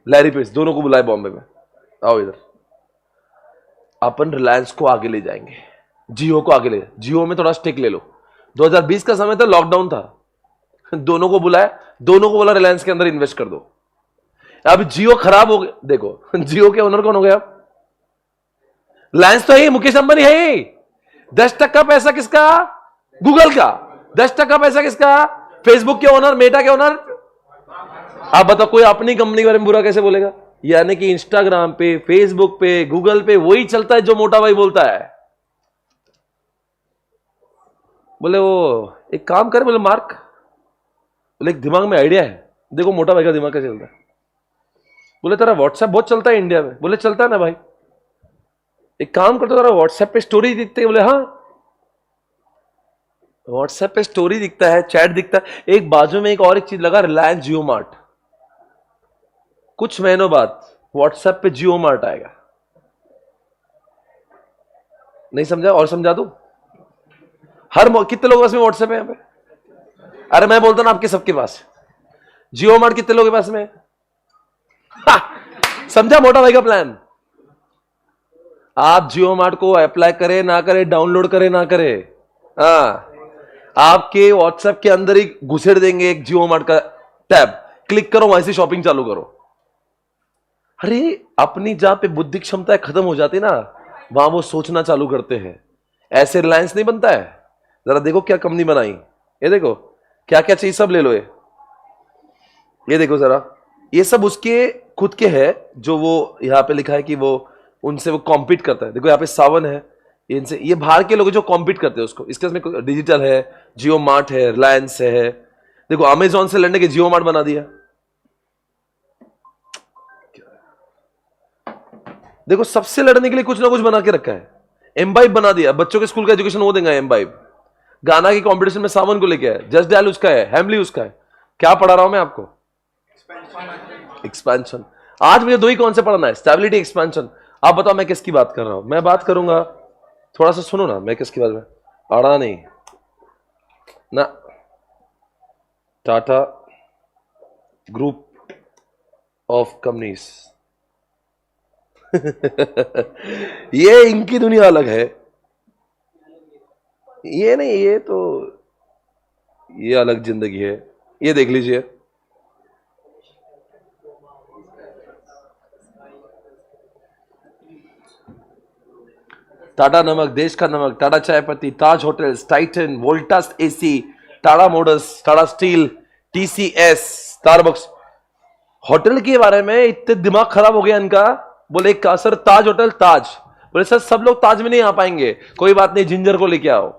A: लैरी पेज, दोनों को बुलाए बॉम्बे में, आओ इधर, अपन रिलायंस को आगे ले जाएंगे, जियो को आगे ले, जियो में थोड़ा स्टेक ले लो। 2020 का समय था, लॉकडाउन था, दोनों को बुलाया, दोनों को बोला रिलायंस के अंदर इन्वेस्ट कर दो। अब जियो खराब हो गया, देखो जियो के ओनर कौन हो गया? रिलायंस तो है, मुकेश अंबानी है। 10% पैसा किसका? गूगल का। 10% पैसा किसका? फेसबुक के ओनर, मेटा के ओनर। आप बताओ, कोई अपनी कंपनी के बारे में बुरा कैसे बोलेगा? यानी कि इंस्टाग्राम पे, फेसबुक पे, गूगल पे वही चलता है जो मोटा भाई बोलता है। बोले वो एक काम करे, बोले मार्क, बोले एक दिमाग में आइडिया है, देखो मोटा भाई का दिमाग कैसे चलता है। बोले तेरा व्हाट्सएप बहुत चलता है इंडिया में। बोले चलता है ना भाई, एक काम करते तेरा व्हाट्सएप पे स्टोरी दिखती है। बोले हाँ, व्हाट्सएप पे स्टोरी दिखता है, चैट दिखता है। एक बाजू में एक और एक चीज लगा, रिलायंस जियो मार्ट। कुछ महीनों बाद व्हाट्सएप पे जियो मार्ट आएगा। नहीं समझा? और समझा दूं? कितने लोगों के पास में व्हाट्सएप है यहां पे? अरे मैं बोलता ना आपके सबके पास। जियो मार्ट कितने लोगों के पास में? समझा मोटा भाई का प्लान? आप जियो मार्ट को अप्लाई करें ना करें, डाउनलोड करें ना करें, हाँ, आपके व्हाट्सएप के अंदर ही घुसेड़ देंगे एक जियो मार्ट का टैब। क्लिक करो, वहीं से शॉपिंग चालू करो। अरे अपनी जहां पे बुद्धि क्षमता खत्म हो जाती ना, वहां वो सोचना चालू करते हैं। ऐसे रिलायंस नहीं बनता है। जरा देखो क्या कंपनी बनाई, ये देखो क्या क्या चाहिए, सब ले लो। ये देखो जरा, ये सब उसके खुद के है, जो वो यहां पे लिखा है कि वो उनसे वो कॉम्पीट करता है। देखो यहाँ पे सावन है, इनसे, ये बाहर के लोग जो कॉम्पीट करते हैं उसको। इसके में डिजिटल है, जियो मार्ट है, रिलायंस है। देखो अमेजॉन से लड़ने के जियो मार्ट बना दिया। देखो सबसे लड़ने के लिए कुछ ना कुछ बना के रखा है। एम्बाइब बना दिया, बच्चों के स्कूल का एजुकेशन वो देंगे एम्बाइब। गाना की कंपटीशन में सावन को लेके आए, जस्ट डायल उसका है, हैमली उसका है। क्या पढ़ा रहा हूं मैं आपको? एक्सपेंशन। आज मुझे दो ही कौन से पढ़ना है, स्टेबिलिटी, एक्सपेंशन। आप बताओ मैं किसकी बात कर रहा हूं? मैं बात करूंगा, थोड़ा सा सुनो ना, मैं किसकी बात में, आड़ा नहीं ना, टाटा ग्रुप ऑफ कंपनीज। ये इनकी दुनिया अलग है, ये नहीं, ये तो ये अलग जिंदगी है। ये देख लीजिए, टाटा नमक, देश का नमक, टाटा चाय पत्ती, Taj hotels, Titan, Voltas AC, Tata Motors, Tata Steel, TCS, Starbucks. Hotel के बारे में इतने दिमाग खराब हो गया इनका। बोले सर ताज होटल, ताज। बोले सर सब लोग ताज में नहीं आ पाएंगे, कोई बात नहीं, जिंजर को लेके आओ,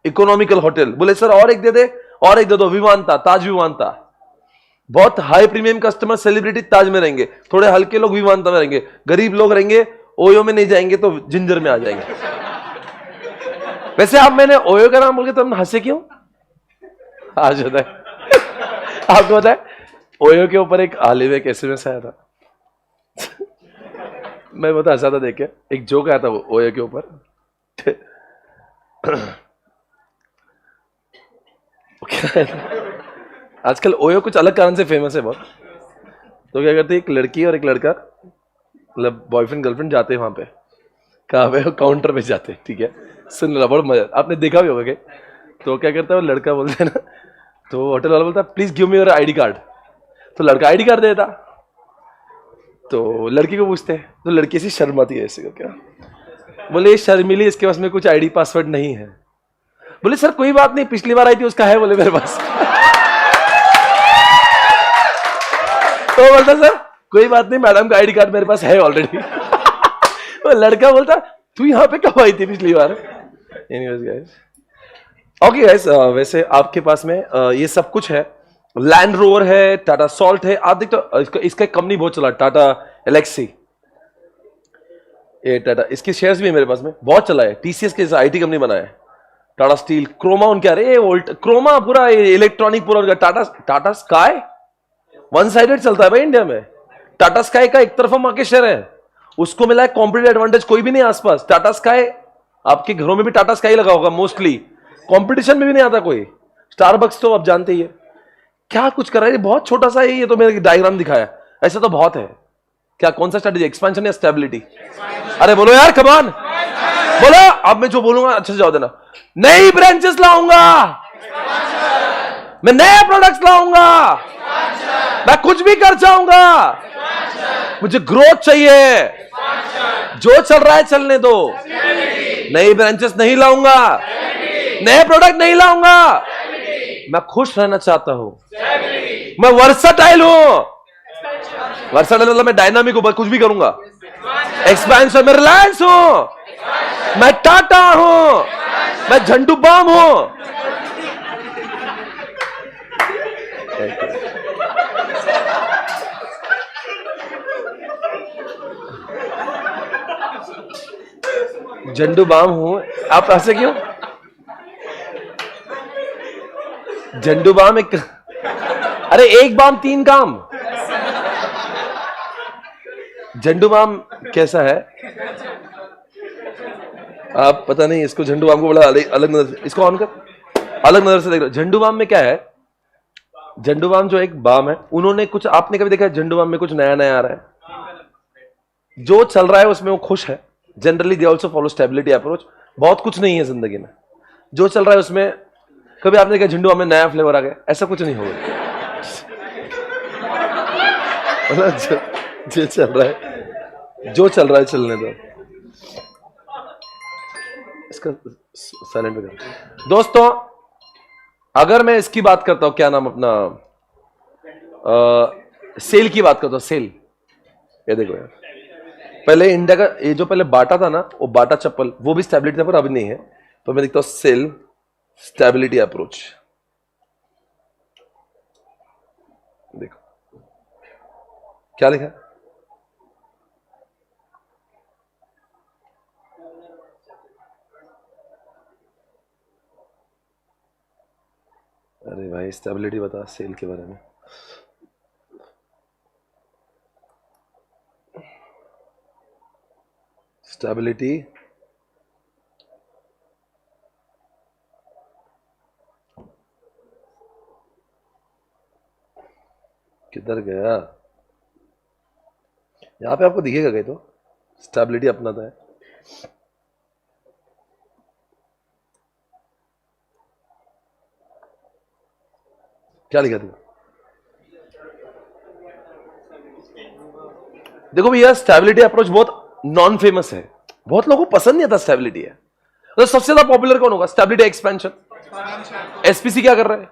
A: इकोनॉमिकल होटल। बोले सर और एक दे दे, और एक दे दो, विमानता, ताज विमानता। बहुत हाई प्रीमियम कस्टमर, सेलिब्रिटी ताज में रहेंगे, थोड़े हल्के लोग विमानता में रहेंगे, गरीब लोग रहेंगे ओयो में नहीं जाएंगे तो जिंजर में आ जाएंगे। वैसे आप, मैंने ओयो का नाम बोल के तुम हंसे क्यों? आज होता है आपको पता है, ओयो के ऊपर एक हाल में एक एसएमएस आया था। मैं बता हंसा था देख के, एक जोक आया था वो ओयो के ऊपर। आजकल ओयो कुछ अलग कारण से फेमस है बहुत। तो क्या करते, एक लड़की और एक लड़का, मतलब बॉयफ्रेंड गर्लफ्रेंड, जाते हैं वहां पे, कहाँ पे, काउंटर पे जाते हैं, ठीक है। सुन लो, बहुत मजा, आपने देखा भी होगा कि। तो क्या करता है वो लड़का, बोलते हैं ना, तो होटल वाला बोलता है please give me your ID card. तो लड़का आईडी कार्ड देता, तो लड़की को पूछते हैं, तो लड़की ऐसी शर्माती है ऐसे, क्या बोले शर्मिली, इसके पास में कुछ आईडी पासवर्ड नहीं है। बोले सर कोई बात नहीं, पिछली बार आई थी उसका है, बोले मेरे पास। तो बोलता सर कोई बात नहीं, मैडम का आईडी कार्ड मेरे पास है ऑलरेडी। वो लड़का बोलता तू यहाँ पे कब आई थी पिछली बार? ओके गाइस, वैसे आपके पास में ये सब कुछ है, लैंड रोवर है, टाटा सॉल्ट है। आप देखते हो इसका एक कंपनी बहुत चला, टाटा एलेक्सी, ये टाटा, इसके शेयर्स भी है मेरे पास में, बहुत चला है। टीसीएस के आईटी कंपनी बना है, टाटा स्टील, क्रोमा उनके, अरे वोल्ट क्रोमा पूरा इलेक्ट्रॉनिक पूरा उनका, Tata, Tata sky one sided चलता है भाई इंडिया में। टाटा स्काई का एक तरफा मार्केट शेयर है, उसको मिला है कॉम्पिटिटिव एडवांटेज, कोई भी नहीं आसपास। टाटा स्काई, आपके घरों में भी टाटा स्काई लगा होगा मोस्टली, कंपटीशन में भी नहीं आता कोई। स्टारबक्स तो आप जानते ही है, क्या कुछ कर रहा है, बहुत छोटा सा है ये, तो मैंने डायग्राम दिखाया, ऐसा तो बहुत है। क्या, कौन सा स्ट्रेटेजी, एक्सपेंशन या स्टेबिलिटी? अरे बोलो यार, कमान बोलो। अब मैं जो बोलूंगा अच्छे से जवाब देना। नई ब्रांचेस लाऊंगा, मैं नए प्रोडक्ट्स लाऊंगा, मैं कुछ भी कर जाऊंगा, मुझे ग्रोथ चाहिए, जो चल रहा है चलने दो, नई ब्रांचेस नहीं लाऊंगा, नए प्रोडक्ट नहीं लाऊंगा, मैं खुश रहना चाहता हूं, मैं वर्सटाइल हूं। वर्सटाइल मतलब मैं डायनामिक हूं, कुछ भी करूंगा। एक्सपेंशन में रिलायंस हूं, मैं टाटा हूं, मैं झंडू बाम हूं। झंडू बाम हूं, आप ऐसे क्यों? झंडू बाम एक, अरे एक बाम तीन काम। झंडू बाम कैसा है, आप पता नहीं, इसको झंडू बाम को बड़ा अलग नजर से, इसको ऑन कर, अलग नजर से देख रहे हो। झंडू बाम में क्या है, झंडू बाम जो एक बाम है, उन्होंने कुछ, आपने कभी देखा है झंडू बाम में कुछ नया नया आ रहा है, जो चल रहा है उसमें वो खुश है। Generally they also follow stability approach. बहुत कुछ नहीं है जिंदगी में, जो चल रहा है उसमें। कभी आपने देखा झंडू बाम में नया फ्लेवर आ गया, ऐसा कुछ नहीं होगा। जो चल रहा है, जो चल रहा है चलने दो। इसका साइलेंट पे कर। दोस्तों, अगर मैं इसकी बात करता हूं, क्या नाम अपना, सेल की बात करता हूं, सेल, ये देखो यार, पहले इंडिया का ये जो पहले बाटा था ना, वो बाटा चप्पल, वो भी स्टेबिलिटी था पर अभी नहीं है। तो मैं देखता हूं सेल स्टेबिलिटी अप्रोच, देखो क्या लिखा है, अरे भाई स्टेबिलिटी बता सेल के बारे में। स्टेबिलिटी, किधर गया? यहां पे आपको दिखेगा कहीं तो स्टेबिलिटी अपना था है। क्या लिखा था? देखो भैया, स्टेबिलिटी अप्रोच बहुत नॉन फेमस है, बहुत लोगों को पसंद नहीं आता स्टेबिलिटी है। तो सबसे ज्यादा पॉपुलर कौन होगा? Stability expansion. एसपीसी क्या कर रहा है?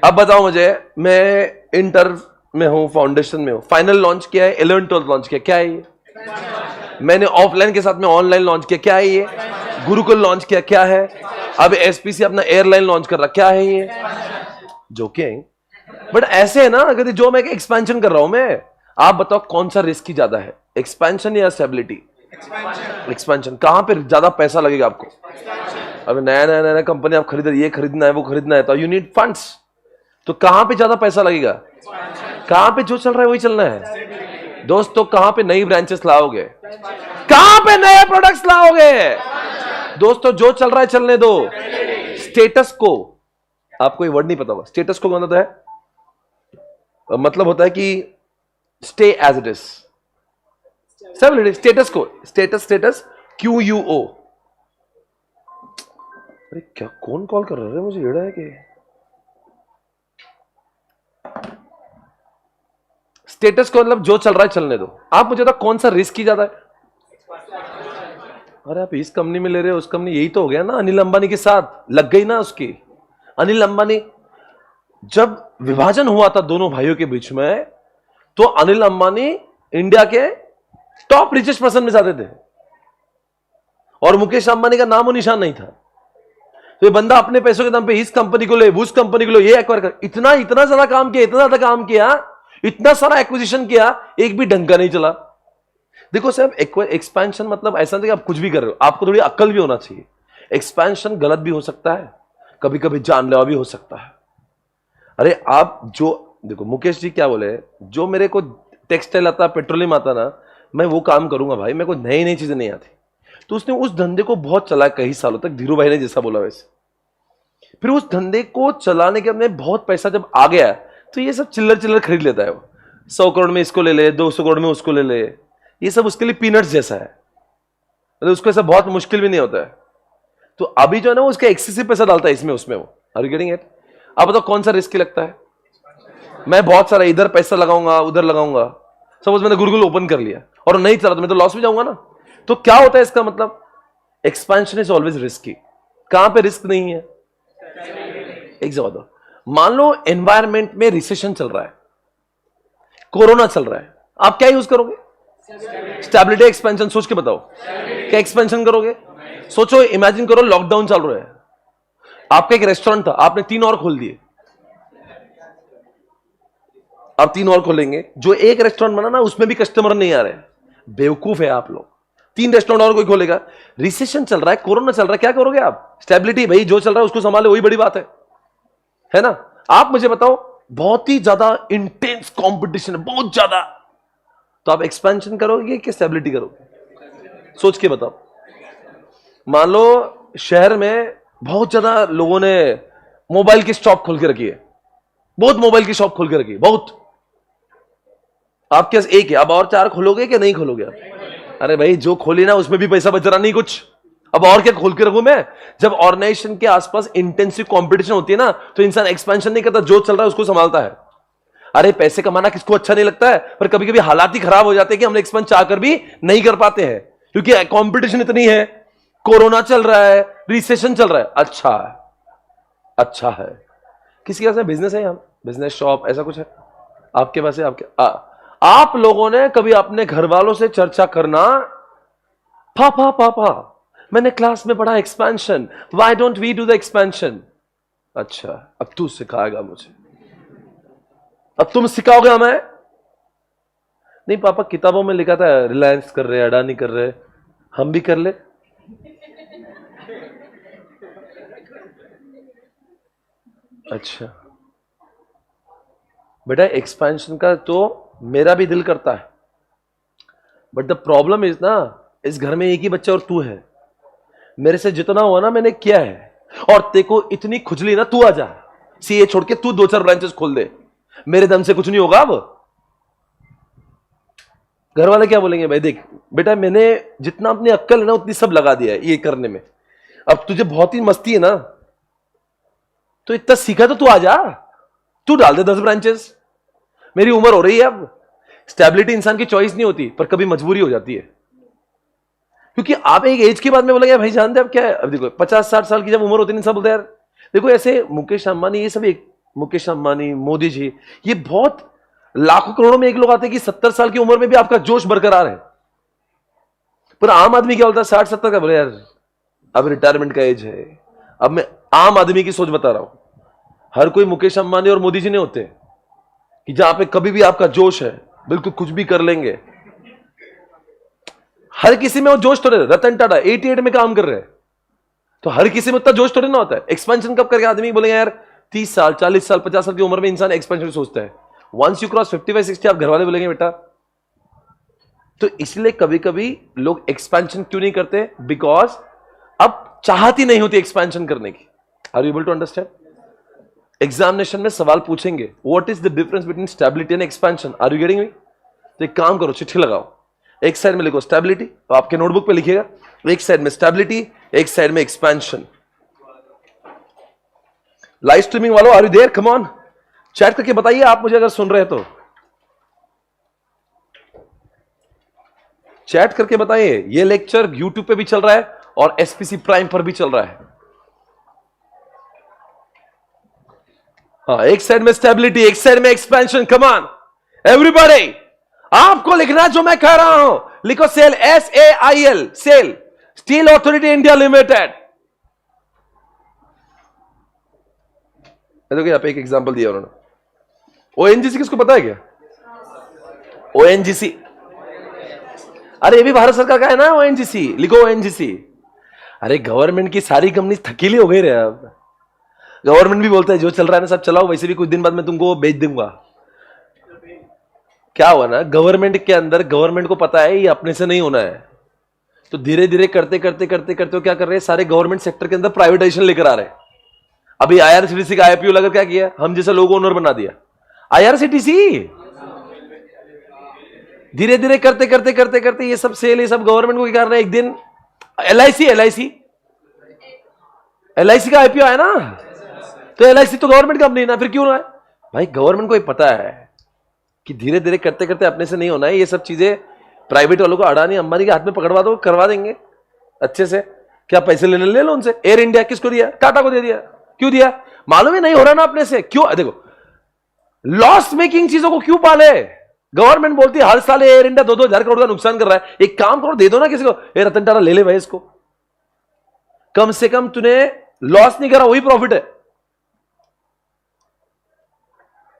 A: अब बताओ मुझे, मैं इंटर में हूं, फाउंडेशन में हूं, फाइनल लॉन्च किया है, 11 12 लॉन्च किया, क्या है ये? मैंने ऑफलाइन के साथ में ऑनलाइन लॉन्च किया, क्या है ये? गुरुकुल लॉन्च किया, क्या है? अब एसपीसी अपना एयरलाइन लॉन्च कर रहा, क्या है ये? जोकिंग। बट ऐसे है ना, अगर जो मैं एक्सपेंशन कर रहा हूं मैं, आप बताओ कौन सा रिस्क ज्यादा है, एक्सपेंशन या स्टेबिलिटी? एक्सपेंशन। कहां पे ज्यादा पैसा लगेगा आपको? अब नया नया नया कंपनी आप खरीद, ये खरीदना है वो खरीदना है, तो यू नीड फंड्स। तो कहां पे ज्यादा पैसा लगेगा? कहां पे जो चल रहा है वही चलना है दोस्तों। कहां पे नई ब्रांचेस लाओगे? कहां पे नए प्रोडक्ट्स लाओगे दोस्तों? जो चल रहा है चलने दो। स्टेटस को, आपको ये वर्ड नहीं पता होगा, स्टेटस को मतलब है, मतलब होता है कि stay as it is. Status quo, status, status QUO। अरे क्या, कौन कॉल कर रहा है मुझे? येड़ा है कि स्टेटस को मतलब जो चल रहा है चलने दो। आप मुझे बताओ कौन सा रिस्क ही ज्यादा है? अरे आप इस कंपनी में ले रहे हो, उस कंपनी, यही तो हो गया ना, अनिल अंबानी के साथ लग गई ना उसकी। अनिल अंबानी, जब विभाजन हुआ था दोनों भाइयों के बीच में, तो अनिल अंबानी इंडिया के टॉप रिचेस्ट पर्सन में जाते थे और मुकेश अंबानी का नाम और निशान नहीं था। तो ये बंदा अपने पैसों के दाम पे इस कंपनी को ले, उस कंपनी को ले, ये एक्वायर कर, इतना इतना ज्यादा काम किया, इतना ज्यादा काम किया, इतना सारा एक्विजिशन किया, एक भी ढंग का नहीं चला। देखो साहब, एक्सपेंशन मतलब ऐसा नहीं कि आप कुछ भी कर रहे हो, आपको थोड़ी अक्ल भी होना चाहिए। एक्सपेंशन गलत भी हो सकता है, कभी कभी जानलेवा भी हो सकता है। अरे आप जो देखो, मुकेश जी क्या बोले, जो मेरे को टेक्सटाइल आता, पेट्रोलियम आता ना, मैं वो काम करूंगा भाई, मेरे को नई नई चीजें नहीं आती। तो उसने उस धंधे को बहुत चलाया कई सालों तक, धीरू भाई ने जैसा बोला वैसे। फिर उस धंधे को चलाने के अपने बहुत पैसा जब आ गया, तो ये सब चिल्लर चिल्लर खरीद लेता है वो। 100 करोड़ में इसको ले ले, 200 करोड़ में उसको ले ले, ये सब उसके लिए पीनट्स जैसा है, मतलब उसको ऐसा बहुत मुश्किल भी नहीं होता है। तो अभी जो है ना, वो उसका एक्सेसिव पैसा डालता है इसमें उसमें, वो आर यू गेटिंग इट? अब बताओ कौन सा रिस्की लगता है? मैं बहुत सारा इधर पैसा लगाऊंगा, उधर लगाऊंगा, सपोज मैंने गुरुकुल ओपन कर लिया और नहीं चला, तो मैं तो लॉस में जाऊंगा ना। तो क्या होता है इसका मतलब? Expansion is always risky. कहां पे रिस्क नहीं है? एक जगह दो, मान लो एनवायरमेंट में रिसेशन चल रहा है, कोरोना चल रहा है, आप क्या यूज करोगे? Stability, expansion? सोच के बताओ, क्या एक्सपेंशन करोगे? सोचो, इमेजिन करो लॉकडाउन चल रहा है, आपका एक रेस्टोरेंट था, आपने 3 और खोल दिए, आप 3 और खोलेंगे, जो एक रेस्टोरेंट बना ना उसमें भी कस्टमर नहीं आ रहे, बेवकूफ है आप लोग। 3 रेस्टोरेंट और कोई खोलेगा, रिसेशन चल रहा है, कोरोना चल रहा है, क्या करोगे आप? स्टेबिलिटी भाई, जो चल रहा है उसको संभाले, वही बड़ी बात है ना? आप मुझे बताओ, बहुत ही ज्यादा इंटेंस कंपटीशन है, बहुत ज्यादा, तो आप एक्सपेंशन करोगे कि स्टेबिलिटी करोगे? सोच के बताओ। मान लो शहर में बहुत ज्यादा लोगों ने मोबाइल की शॉप खोल के रखी है, बहुत मोबाइल की शॉप खोल के रखी है, बहुत। आपके पास एक है, अब और 4 खोलोगे कि नहीं खोलोगे आप? अरे भाई, जो खोली ना उसमें भी पैसा बच रहा नहीं कुछ, अब और क्या खोल के रखूं मैं? जब ऑर्गेनाइजेशन के आसपास इंटेंसिव कंपटीशन होती है ना, तो इंसान एक्सपेंशन नहीं करता, जो चल रहा है उसको संभालता है। अरे पैसे कमाना किसको अच्छा नहीं लगता है, पर कभी कभी हालात ही खराब हो जाते हैं कि हम एक्सपेंस चाहकर भी नहीं कर पाते हैं, क्योंकि कंपटीशन इतनी है, कोरोना चल रहा है, रिसेशन चल रहा है। अच्छा है, अच्छा है। किसी के पास बिजनेस है, यहाँ बिजनेस शॉप ऐसा कुछ है आपके पास है? आप लोगों ने कभी अपने घर वालों से चर्चा करना, पापा पापा मैंने क्लास में पढ़ा expansion, why don't we do the expansion? अच्छा, अब तू सिखाएगा मुझे, अब तुम सिखाओगे हमें? नहीं पापा, किताबों में लिखा था रिलायंस कर रहे, अडानी कर रहे, हम भी कर ले। अच्छा बेटा, एक्सपेंशन का तो मेरा भी दिल करता है, बट द प्रॉब्लम इज ना, इस घर में एक ही बच्चा और तू है, मेरे से जितना हुआ ना मैंने किया है, और तेरे को इतनी खुजली ना, तू आ जा सीए छोड़ के, तू 2-4 ब्रांचेस खोल दे, मेरे दम से कुछ नहीं होगा। अब घर वाले क्या बोलेंगे, भाई देख बेटा मैंने जितना अपनी अक्ल है ना उतनी सब लगा दिया है ये करने में, अब तुझे बहुत ही मस्ती है ना, तो इतना सीखा तो तू आ जा, तू डाल दे 10 ब्रांचेस। मेरी उम्र हो रही है अब, स्टेबिलिटी इंसान की चॉइस नहीं होती पर कभी मजबूरी हो जाती है, क्योंकि आप एक एज के बाद में बोलेंगे भाई जानते अब क्या है, अब देखो 50-60 साल की जब उम्र होती है सब बोलते हैं यार देखो ऐसे मुकेश अंबानी, ये सब एक मुकेश अंबानी, मोदी जी, ये बहुत लाखों करोड़ों में एक लोग आते हैं कि 70 साल की उम्र में भी आपका जोश बरकरार है। पर आम आदमी क्या बोलता है 60-70 का, बोले यार अब रिटायरमेंट का एज है। अब मैं आम आदमी की सोच बता रहा हूं, हर कोई मुकेश अंबानी और मोदी जी नहीं होते कि जहां पे कभी भी आपका जोश है, बिल्कुल कुछ भी कर लेंगे। हर किसी में वो जोश थोड़े, रतन टाटा 88 में काम कर रहे हैं, तो हर किसी में उतना जोश थोड़े ना होता है। एक्सपेंशन कब करके आदमी बोलेंगे यार 30 साल 40 साल 50 साल की उम्र में इंसान एक्सपेंशन सोचता है। वंस यू क्रॉस 55-60 आप घर वाले बोलेंगे बेटा, तो इसलिए कभी कभी लोग एक्सपेंशन क्यों नहीं करते, बिकॉज अब चाहती नहीं होती एक्सपेंशन करने की। Are you able to understand? Examination में सवाल पूछेंगे what is the difference between stability and expansion, are you getting me? तो एक काम करो, चिट्ठी लगाओ, एक साइड में लिखो स्टेबिलिटी, तो आपके नोटबुक पे लिखिएगा, एक साइड में स्टेबिलिटी, एक साइड में एक्सपेंशन। लाइव स्ट्रीमिंग वालों are you there? Come on, chat करके बताइए आप मुझे अगर सुन रहे हैं तो, चैट करके बताइए। ये लेक्चर यूट्यूब पे भी चल रहा है और एसपीसी प्राइम पर भी चल रहा है। हाँ, एक साइड में स्टेबिलिटी, एक साइड में एक्सपेंशन। कम ऑन एवरीबॉडी, आपको लिखना जो मैं कह रहा हूं, लिखो SAIL, SAIL, SAIL, Steel Authority India Limited. देखो यहाँ पे एक एग्जांपल दिया उन्होंने, ONGC किसको पता है क्या? ONGC, अरे ये भी भारत सरकार का है ना ONGC, लिखो ONGC। अरे गवर्नमेंट की सारी कंपनी थकीली हो गई रे, अब गवर्नमेंट भी बोलता है जो चल रहा है ना सब चलाओ, वैसे भी कुछ दिन बाद मैं तुमको बेच दूंगा। क्या हुआ ना, गवर्नमेंट के अंदर गवर्नमेंट को पता है ये अपने से नहीं होना है, तो धीरे धीरे करते करते करते करते क्या कर रहे हैं, सारे गवर्नमेंट सेक्टर के अंदर प्राइवेटाइजेशन लेकर आ रहे हैं। अभी IRCTC का IPO लगा क्या किया, हम जैसा लोग ओनर बना दिया IRCTC। धीरे धीरे करते करते करते करते ये सब सेल, ये सब गवर्नमेंट को क्या कर रहे हैं। एक दिन LIC का IPO आया ना, तो LIC तो गवर्नमेंट कंपनी ना, फिर क्यों ना है भाई? गवर्नमेंट को ही पता है कि धीरे धीरे करते करते अपने से नहीं होना है, ये सब चीजें प्राइवेट वालों को, अडानी अंबानी के हाथ में पकड़वा दो, करवा देंगे अच्छे से। क्या पैसे ले लो उनसे। एयर इंडिया किसको दिया? टाटा को दे दिया। क्यों दिया? मालूम है नहीं हो रहा ना अपने से। क्यों? देखो लॉस मेकिंग चीजों को क्यों पाले? गवर्नमेंट बोलती है हर साल एयर इंडिया 2-2 हजार करोड़ का नुकसान कर रहा है, एक काम करो दे दो ना किसी को, रतन टाटा ले ले भाई इसको, कम से कम तूने लॉस नहीं करा, वही प्रॉफिट है।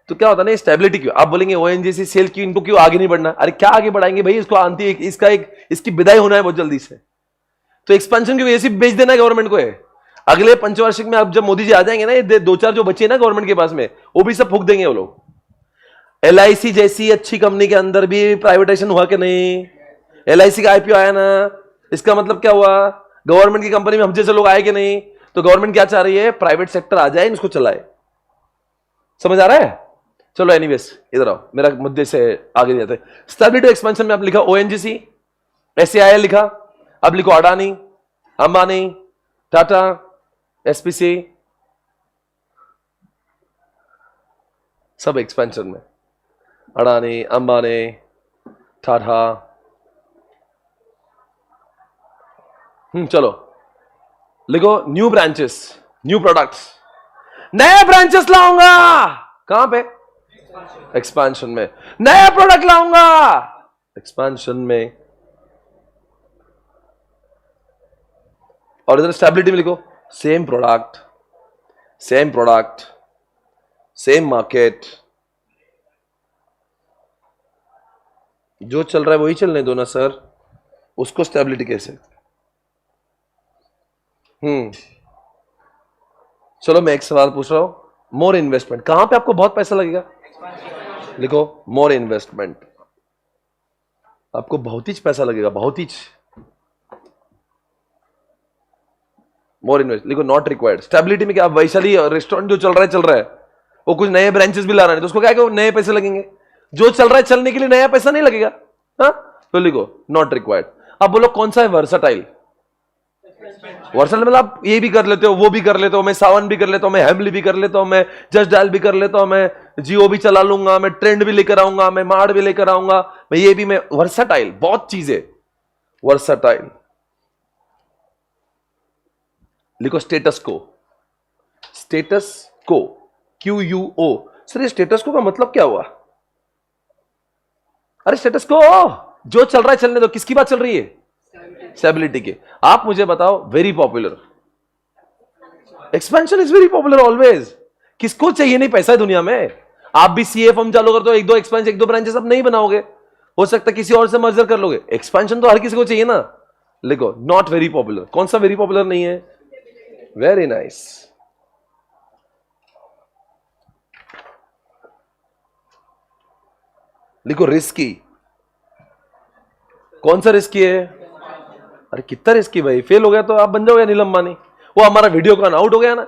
A: तो क्या होता है ना, स्टेबिलिटी क्यों? आप बोलेंगे ONGC सेल क्यों, इनको क्यों आगे नहीं बढ़ना? अरे क्या आगे बढ़ाएंगे भाई, इसको आंती इसकी विदाई होना है बहुत जल्दी से, तो एक्सपेंशन क्यों, ऐसी बेच देना है गवर्नमेंट को है। अगले पंचवार्षिक में अब जब मोदी जी आ जाएंगे ना, ये 2-4 जो बचे ना गवर्नमेंट के पास में, वो भी सब फूक देंगे वो लोग। LIC जैसी अच्छी कंपनी के अंदर भी प्राइवेटाइजेशन हुआ कि नहीं? LIC का IPO आया ना, इसका मतलब क्या हुआ, गवर्नमेंट की कंपनी में हम जैसे लोग आए कि नहीं? तो गवर्नमेंट क्या चाह रही है, प्राइवेट सेक्टर आ जाए, इसको चलाए। समझ आ रहा है? चलो एनीवेज इधर आओ, मेरा मुद्दे से आगे जाते हैं। स्टेबिलिटी एक्सपेंशन में आप लिखा ONGC, SAIL लिखा, अब लिखो अडानी, अंबानी, टाटा, SPC, सब एक्सपेंशन में, अडानी, अंबानी, टाटा। चलो लिखो न्यू ब्रांचेस, न्यू प्रोडक्ट्स, नए ब्रांचेस लाऊंगा। कहां पे? एक्सपेंशन में। नया प्रोडक्ट लाऊंगा, एक्सपेंशन में। और इधर स्टेबिलिटी में लिखो same product, same product, same market, जो चल रहा है वही चलने दो ना सर, उसको स्टेबिलिटी कैसे? चलो मैं एक सवाल पूछ रहा हूं, मोर इन्वेस्टमेंट, कहां पे आपको बहुत पैसा लगेगा? लिखो मोर इन्वेस्टमेंट, आपको बहुत ही पैसा लगेगा, बहुत ही। मोर इन्वेस्ट लिखो, नॉट रिक्वायर्ड। स्टेबिलिटी में क्या, वैशाली रेस्टोरेंट जो चल रहा है वो कुछ नए ब्रांचेस भी ला रहा है, तो उसको क्या है कि वो नए पैसे लगेंगे। जो चल रहा है चलने के लिए नया पैसा नहीं लगेगा, हाँ, तो लिखो नॉट रिक्वायर्ड। अब बोलो कौन सा है वर्सटाइल? वर्सटाइल मतलब आप ये भी कर लेते हो, वो भी कर लेते हो, मैं सावन भी कर लेता हूं, मैं हेमली भी कर लेता हूं, मैं जस्ट डायल भी कर लेता हूं, मैं जियो भी चला लूंगा, मैं ट्रेंड भी लेकर आऊंगा, मैं मार्ड भी लेकर आऊंगा, मैं ये भी, मैं वर्सटाइल, बहुत चीजें वर्सटाइल। लिखो स्टेटस को, स्टेटस को, QUO। सर ये स्टेटस को का मतलब क्या हुआ? अरे स्टेटस को जो चल रहा है चलने दो। किसकी बात चल रही है? स्टेबिलिटी के। आप मुझे बताओ, very popular, expansion is very popular always. किसको चाहिए नहीं पैसा है दुनिया में? आप भी सीए फर्म चालू कर दो, एक दो एक्सपेंशन, एक दो ब्रांचेस अब नहीं बनाओगे, हो सकता है किसी और से मर्जर कर लोगे। एक्सपेंशन तो हर किसी को चाहिए ना। लिखो नॉट वेरी पॉपुलर। कौन सा वेरी पॉपुलर नहीं है? Very nice. लिखो रिस्की। कौन सा रिस्की है? अरे कितना रिस्की भाई, फेल हो गया तो आप बन जाओगे नीलम अंबानी। वो हमारा वीडियोकॉन आउट हो गया ना।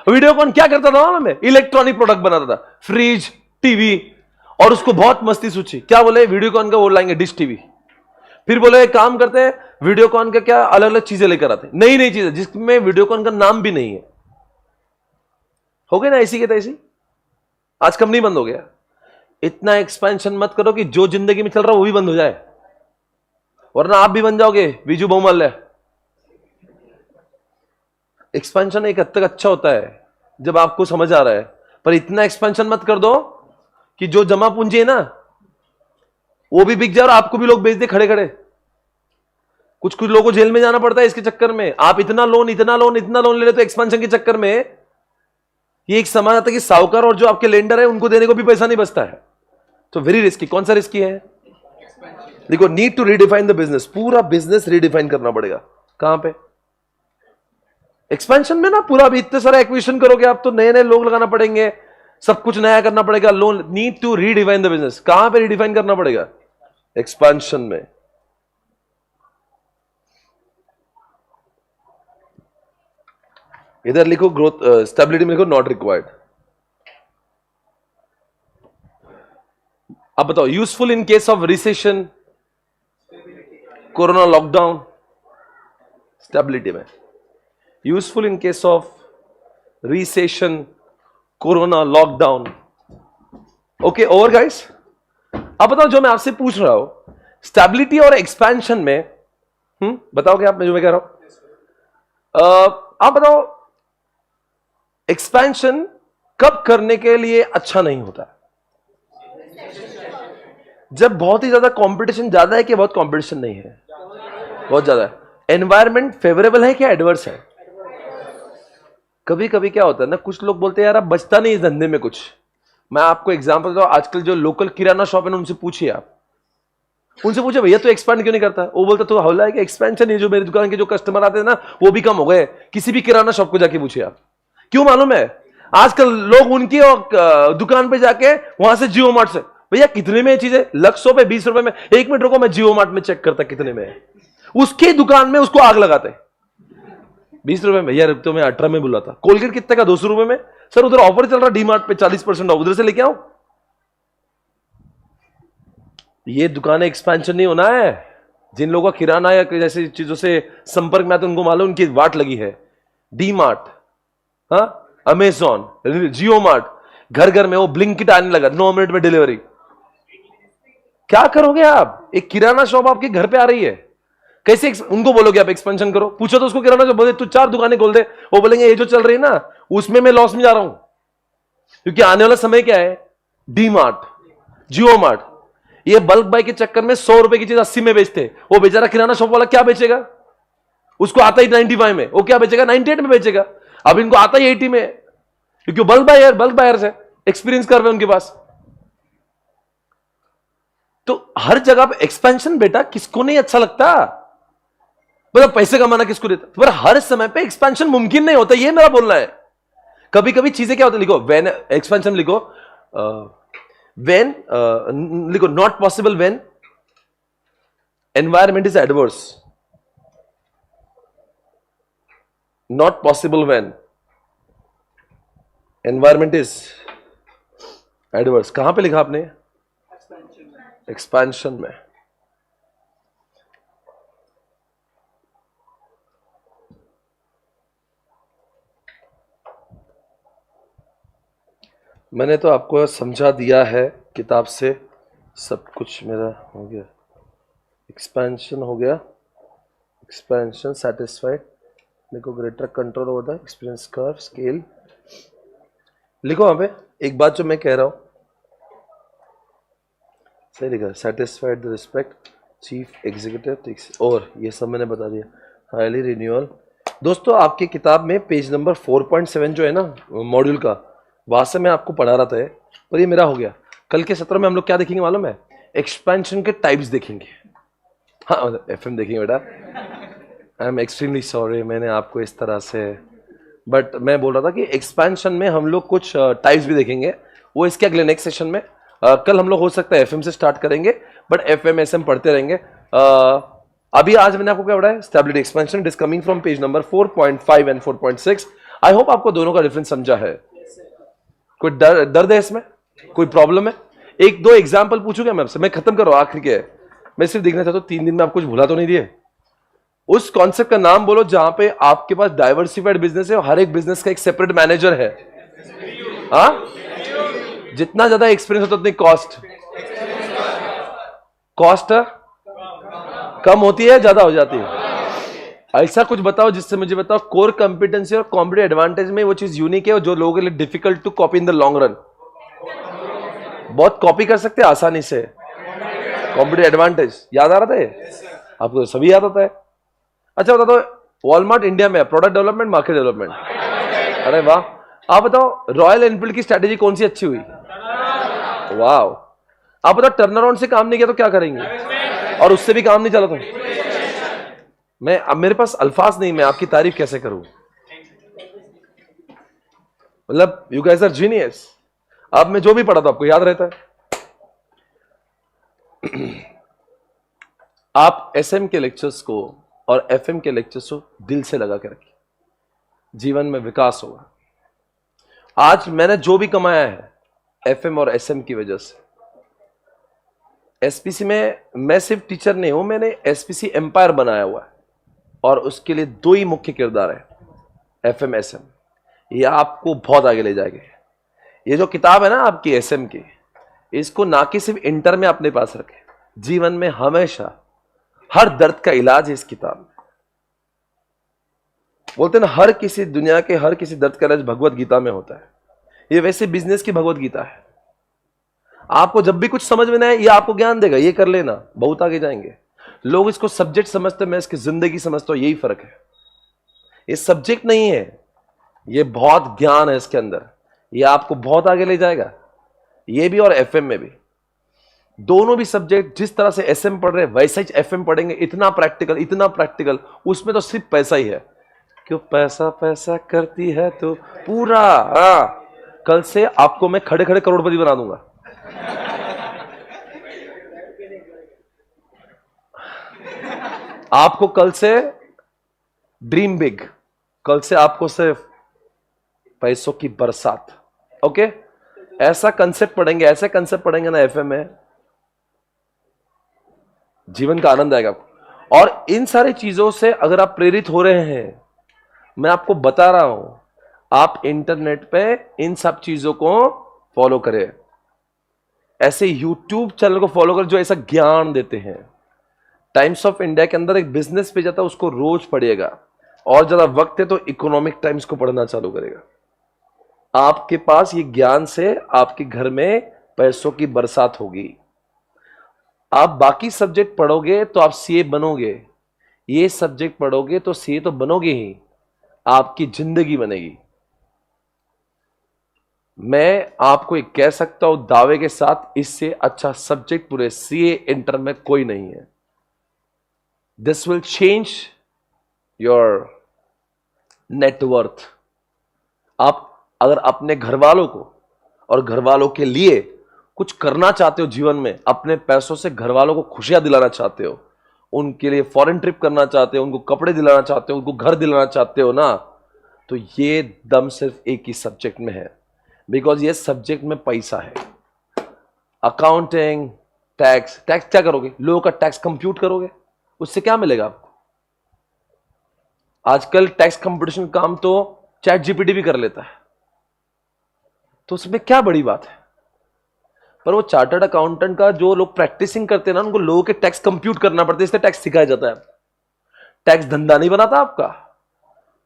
A: वीडियोकॉन क्या करता था मालूम है? इलेक्ट्रॉनिक प्रोडक्ट बनाता था, फ्रिज, टीवी, और उसको बहुत मस्ती सूझी, क्या बोले, वीडियोकॉन का वो लाएंगे डिश टीवी। फिर बोले एक काम करते हैं, वीडियोकॉन का क्या अलग अलग चीजें लेकर आते, नई नई चीजें जिसमें वीडियोकॉन का नाम भी नहीं है। हो गए ना ऐसी के तैसी। आज कंपनी बंद हो गया। इतना एक्सपेंशन मत करो कि जो जिंदगी में चल रहा है वो भी बंद हो जाए, वरना आप भी बन जाओगे बीजू बहुमल्य। एक्सपेंशन एक हद तक अच्छा होता है जब आपको समझ आ रहा है, पर इतना एक्सपेंशन मत कर दो कि जो जमा पूंजी है ना वो भी बिक जाए और आपको भी लोग बेच दे खड़े खड़े। कुछ कुछ लोगों को जेल में जाना पड़ता है इसके चक्कर में। आप इतना लोन इतना लोन इतना लोन ले लेते हो एक्सपेंशन के चक्कर में। ये एक समाज आता है कि साहूकार और जो आपके लेंडर है उनको देने को भी पैसा नहीं बचता है। तो वेरी रिस्की। कौन सा रिस्की है? देखो, need to redefine the business. पूरा बिजनेस रीडिफाइन करना पड़ेगा। कहां पे? एक्सपेंशन में ना। पूरा अभी इतने सारे एक्विजिशन करोगे आप तो नए नए लोग लगाना पड़ेंगे, सब कुछ नया करना पड़ेगा, loan. Need to redefine the business. कहां पे रीडिफाइन करना पड़ेगा? एक्सपेंशन में। इधर लिखो ग्रोथ, स्टेबिलिटी में लिखो नॉट रिक्वायर्ड। अब बताओ, useful in case of recession, corona lockdown, stability में। Useful in case of recession, corona lockdown. Okay, over guys. अब बताओ, जो मैं आपसे पूछ रहा हूं स्टेबिलिटी और एक्सपेंशन में, बताओगे आप मैं जो मैं कह रहा हूं? आप बताओ, एक्सपेंशन कब करने के लिए अच्छा नहीं होता? जब बहुत ही ज्यादा कंपटीशन ज्यादा है कि बहुत कंपटीशन नहीं है? बहुत ज्यादा है। एनवायरमेंट फेवरेबल है क्या एडवर्स है? कभी कभी क्या होता है ना, कुछ लोग बोलते हैं यार अब बचता नहीं इस धंधे में कुछ। मैं आपको एग्जांपल दूं, आजकल जो लोकल किराना शॉप है ना उनसे पूछिए आप, उनसे पूछे भैया तो एक्सपेंड क्यों नहीं करता? वो बोलता तो हौला है कि एक्सपेंशन है, जो मेरी दुकान के जो कस्टमर आते हैं ना वो भी कम हो गए। किसी भी किराना शॉप को जाके पूछिए आप। क्यों मालूम है? आजकल लोग उनकी दुकान पे जाके वहां से जियो मार्ट से, भैया कितने में चीजें, ₹100 ₹20 में। 1 मिनट रुको, मैं जियो मार्ट में चेक करता कितने में है। उसकी दुकान में उसको आग लगाते। ₹20 में भैया, तो मैं 18 में बुला था। कोलगेट कितने का? ₹200 में। सर उधर ऑफर चल रहा डी मार्ट पे 40% ऑफ, उधर से लेके आओ। ये दुकानें एक्सपेंशन नहीं होना है। जिन लोगों का किराना या जैसे चीजों से संपर्क में आते उनको मालूम उनकी वाट लगी है। डी मार्ट, हाँ, अमेजॉन, जियो मार्ट, घर घर में वो ब्लिंकिट आने लगा, 9 मिनट में डिलीवरी। क्या करोगे आप? एक किराना शॉप आपके घर पे आ रही है, कैसे उनको बोलोगे आप एक्सपेंशन करो? पूछो तो उसको किराना शॉप, बोले तू 4 दुकानें खोल दे, वो बोलेंगे ये जो चल रही है ना उसमें मैं लॉस में जा रहा हूं। क्योंकि आने वाला समय क्या है? डी मार्ट, जियो मार्ट। ये बल्क बाय के चक्कर में 100 रुपए की चीज 80 में बेचते। वो बेचारा किराना शॉप वाला क्या बेचेगा? उसको आता ही 95 में, वो क्या बेचेगा? 98 में बेचेगा। अब इनको आता ही 80 में, क्योंकि बल्क बायर से एक्सपीरियंस कर रहे हैं उनके पास। तो हर जगह पे एक्सपेंशन बेटा किसको नहीं अच्छा लगता? मतलब पैसे कमाना किसको देता? पर हर समय पे एक्सपेंशन मुमकिन नहीं होता, ये मेरा बोलना है। कभी कभी चीजें क्या होती है, लिखो व्हेन एक्सपेंशन, लिखो व्हेन, लिखो not possible when environment is adverse. Not possible when environment is adverse. कहां पे लिखा आपने? एक्सपेंशन में। मैंने तो आपको समझा दिया है किताब से, सब कुछ मेरा हो गया। एक्सपेंशन हो गया, एक्सपेंशन सेटिस्फाइड, देखो greater control over the experience curve scale. लिखो वहां पे एक बात जो मैं कह रहा हूं, सही लिखा, satisfied the respect chief executive, और ये सब मैंने बता दिया। Highly renewal. दोस्तों आपकी किताब में पेज नंबर 4.7 जो है ना मॉड्यूल का, वहां से मैं आपको पढ़ा रहा था, पर ये मेरा हो गया। कल के सत्र में हम लोग क्या देखेंगे मालूम है? एक्सपेंशन के टाइप्स देखेंगे। हाँ एफएम देखेंगे बेटा। आई एम एक्सट्रीमली सॉरी मैंने आपको इस तरह से, बट मैं बोल रहा था कि एक्सपेंशन में हम लोग कुछ टाइप्स भी देखेंगे, वो इसके अगले नेक्स्ट सेशन में। कल हम लोग हो सकता है एफएम से स्टार्ट करेंगे, बट एफएम एसएम पढ़ते रहेंगे। अभी आज मैंने आपको क्या पढ़ाया? Stability expansion. It is coming from page number 4.5 and 4.6। I hope आपको दोनों का डिफरेंस समझा है। कोई दर्द है इसमें? कोई प्रॉब्लम है? एक दो एग्जाम्पल पूछूंगा मैं आपसे, मैं खत्म कर रहा हूं, आखिर के मैं सिर्फ देखना चाहता हूं 3 दिन में आप कुछ भुला तो नहीं दिए। उस कॉन्सेप्ट का नाम बोलो जहां पे आपके पास डाइवर्सिफाइड बिजनेस है और हर एक बिजनेस का एक सेपरेट मैनेजर है। हाँ, जितना ज्यादा एक्सपीरियंस होता उतनी कॉस्ट कम होती है, ज्यादा हो जाती है। ऐसा कुछ बताओ जिससे मुझे बताओ कोर कंपिटेंसी और कॉम्पिटिटिव एडवांटेज में वो चीज यूनिक है जो लोगों के लिए difficult to copy in the long run. बहुत कॉपी कर सकते हैं आसानी से। कॉम्पिटिटिव एडवांटेज याद आ रहा था? आपको सभी याद आता है? अच्छा बता दो, वॉलमार्ट इंडिया में प्रोडक्ट डेवलपमेंट मार्केट डेवलपमेंट। अरे वाह। आप बताओ रॉयल एनफील्ड की स्ट्रेटेजी कौन सी अच्छी हुई? वाह। आप बताओ टर्न अराउंड से काम नहीं किया तो क्या करेंगे? और उससे भी काम नहीं चला तो? मैं अब मेरे पास अल्फाज नहीं, मैं आपकी तारीफ कैसे करूं? मतलब यू गाइस आर जीनियस। अब मैं जो भी पढ़ा था आपको याद रहता है। आप एसएम के लेक्चर्स को और एफएम के लेक्चर्स को दिल से लगा के रखिए, जीवन में विकास होगा। आज मैंने जो भी कमाया है एफएम और एसएम की वजह से। एसपीसी में मैं सिर्फ टीचर नहीं हूं, मैंने एसपीसी एम्पायर बनाया हुआ है और उसके लिए 2 ही मुख्य किरदार है, एफएम एसएम। ये आपको बहुत आगे ले जाएंगे। ये जो किताब है ना आपकी एसएम की, इसको ना कि सिर्फ इंटर में अपने पास रखें, जीवन में हमेशा हर दर्द का इलाज है इस किताब में। बोलते ना हर किसी दुनिया के हर किसी दर्द का इलाज भगवत गीता में होता है। ये वैसे बिजनेस की भगवत गीता है। आपको जब भी कुछ समझ में ना आए, ये आपको ज्ञान देगा, ये कर लेना, बहुत आगे जाएंगे। लोग इसको सब्जेक्ट समझते हैं, मैं इसकी जिंदगी समझता हूं, यही फर्क है। ये सब्जेक्ट नहीं है, ये बहुत ज्ञान है इसके अंदर, ये आपको बहुत आगे ले जाएगा। ये भी और एफएम में भी, दोनों भी सब्जेक्ट जिस तरह से एसएम पढ़ रहे हैं वैसा ही एफएम पढ़ेंगे। इतना प्रैक्टिकल, उसमें तो सिर्फ पैसा ही है। क्यों पैसा पैसा करती है तो पूरा। कल से आपको मैं खड़े खड़े करोड़पति बना दूंगा। आपको कल से ड्रीम बिग, कल से आपको सिर्फ पैसों की बरसात। ओके, ऐसा कंसेप्ट पढ़ेंगे, ऐसे कंसेप्ट पढ़ेंगे ना एफएम में, जीवन का आनंद आएगा आपको। और इन सारी चीजों से अगर आप प्रेरित हो रहे हैं, मैं आपको बता रहा हूं, आप इंटरनेट पे इन सब चीजों को फॉलो करें। ऐसे यूट्यूब चैनल को फॉलो करें जो ऐसा ज्ञान देते हैं। टाइम्स ऑफ इंडिया के अंदर एक बिजनेस पेज आता है, उसको रोज पढ़िएगा। और ज्यादा वक्त है तो इकोनॉमिक टाइम्स को पढ़ना चालू करेगा। आपके पास ये ज्ञान से आपके घर में पैसों की बरसात होगी। आप बाकी सब्जेक्ट पढ़ोगे तो आप सीए बनोगे, ये सब्जेक्ट पढ़ोगे तो सीए तो बनोगे ही, आपकी जिंदगी बनेगी। मैं आपको एक कह सकता हूं दावे के साथ, इससे अच्छा सब्जेक्ट पूरे सीए इंटर में कोई नहीं है। This will change your net worth. आप अगर अपने घर वालों को और घर वालों के लिए कुछ करना चाहते हो जीवन में, अपने पैसों से घर वालों को खुशियां दिलाना चाहते हो, उनके लिए फॉरेन ट्रिप करना चाहते हो, उनको कपड़े दिलाना चाहते हो, उनको घर दिलाना चाहते हो ना, तो ये दम सिर्फ एक ही सब्जेक्ट में है, बिकॉज ये सब्जेक्ट में पैसा है। अकाउंटिंग, टैक्स क्या करोगे? लोगों का टैक्स कंप्यूट करोगे, उससे क्या मिलेगा आपको? आजकल टैक्स कंपटीशन काम तो चैट जीपीटी भी कर लेता है, तो उसमें क्या बड़ी बात है? पर वो चार्टर्ड अकाउंटेंट का जो लोग प्रैक्टिसिंग करते हैं ना, उनको लोगों के टैक्स कंप्यूट करना पड़ता है, इसलिए टैक्स सिखाया जाता है। टैक्स धंधा नहीं बनाता आपका,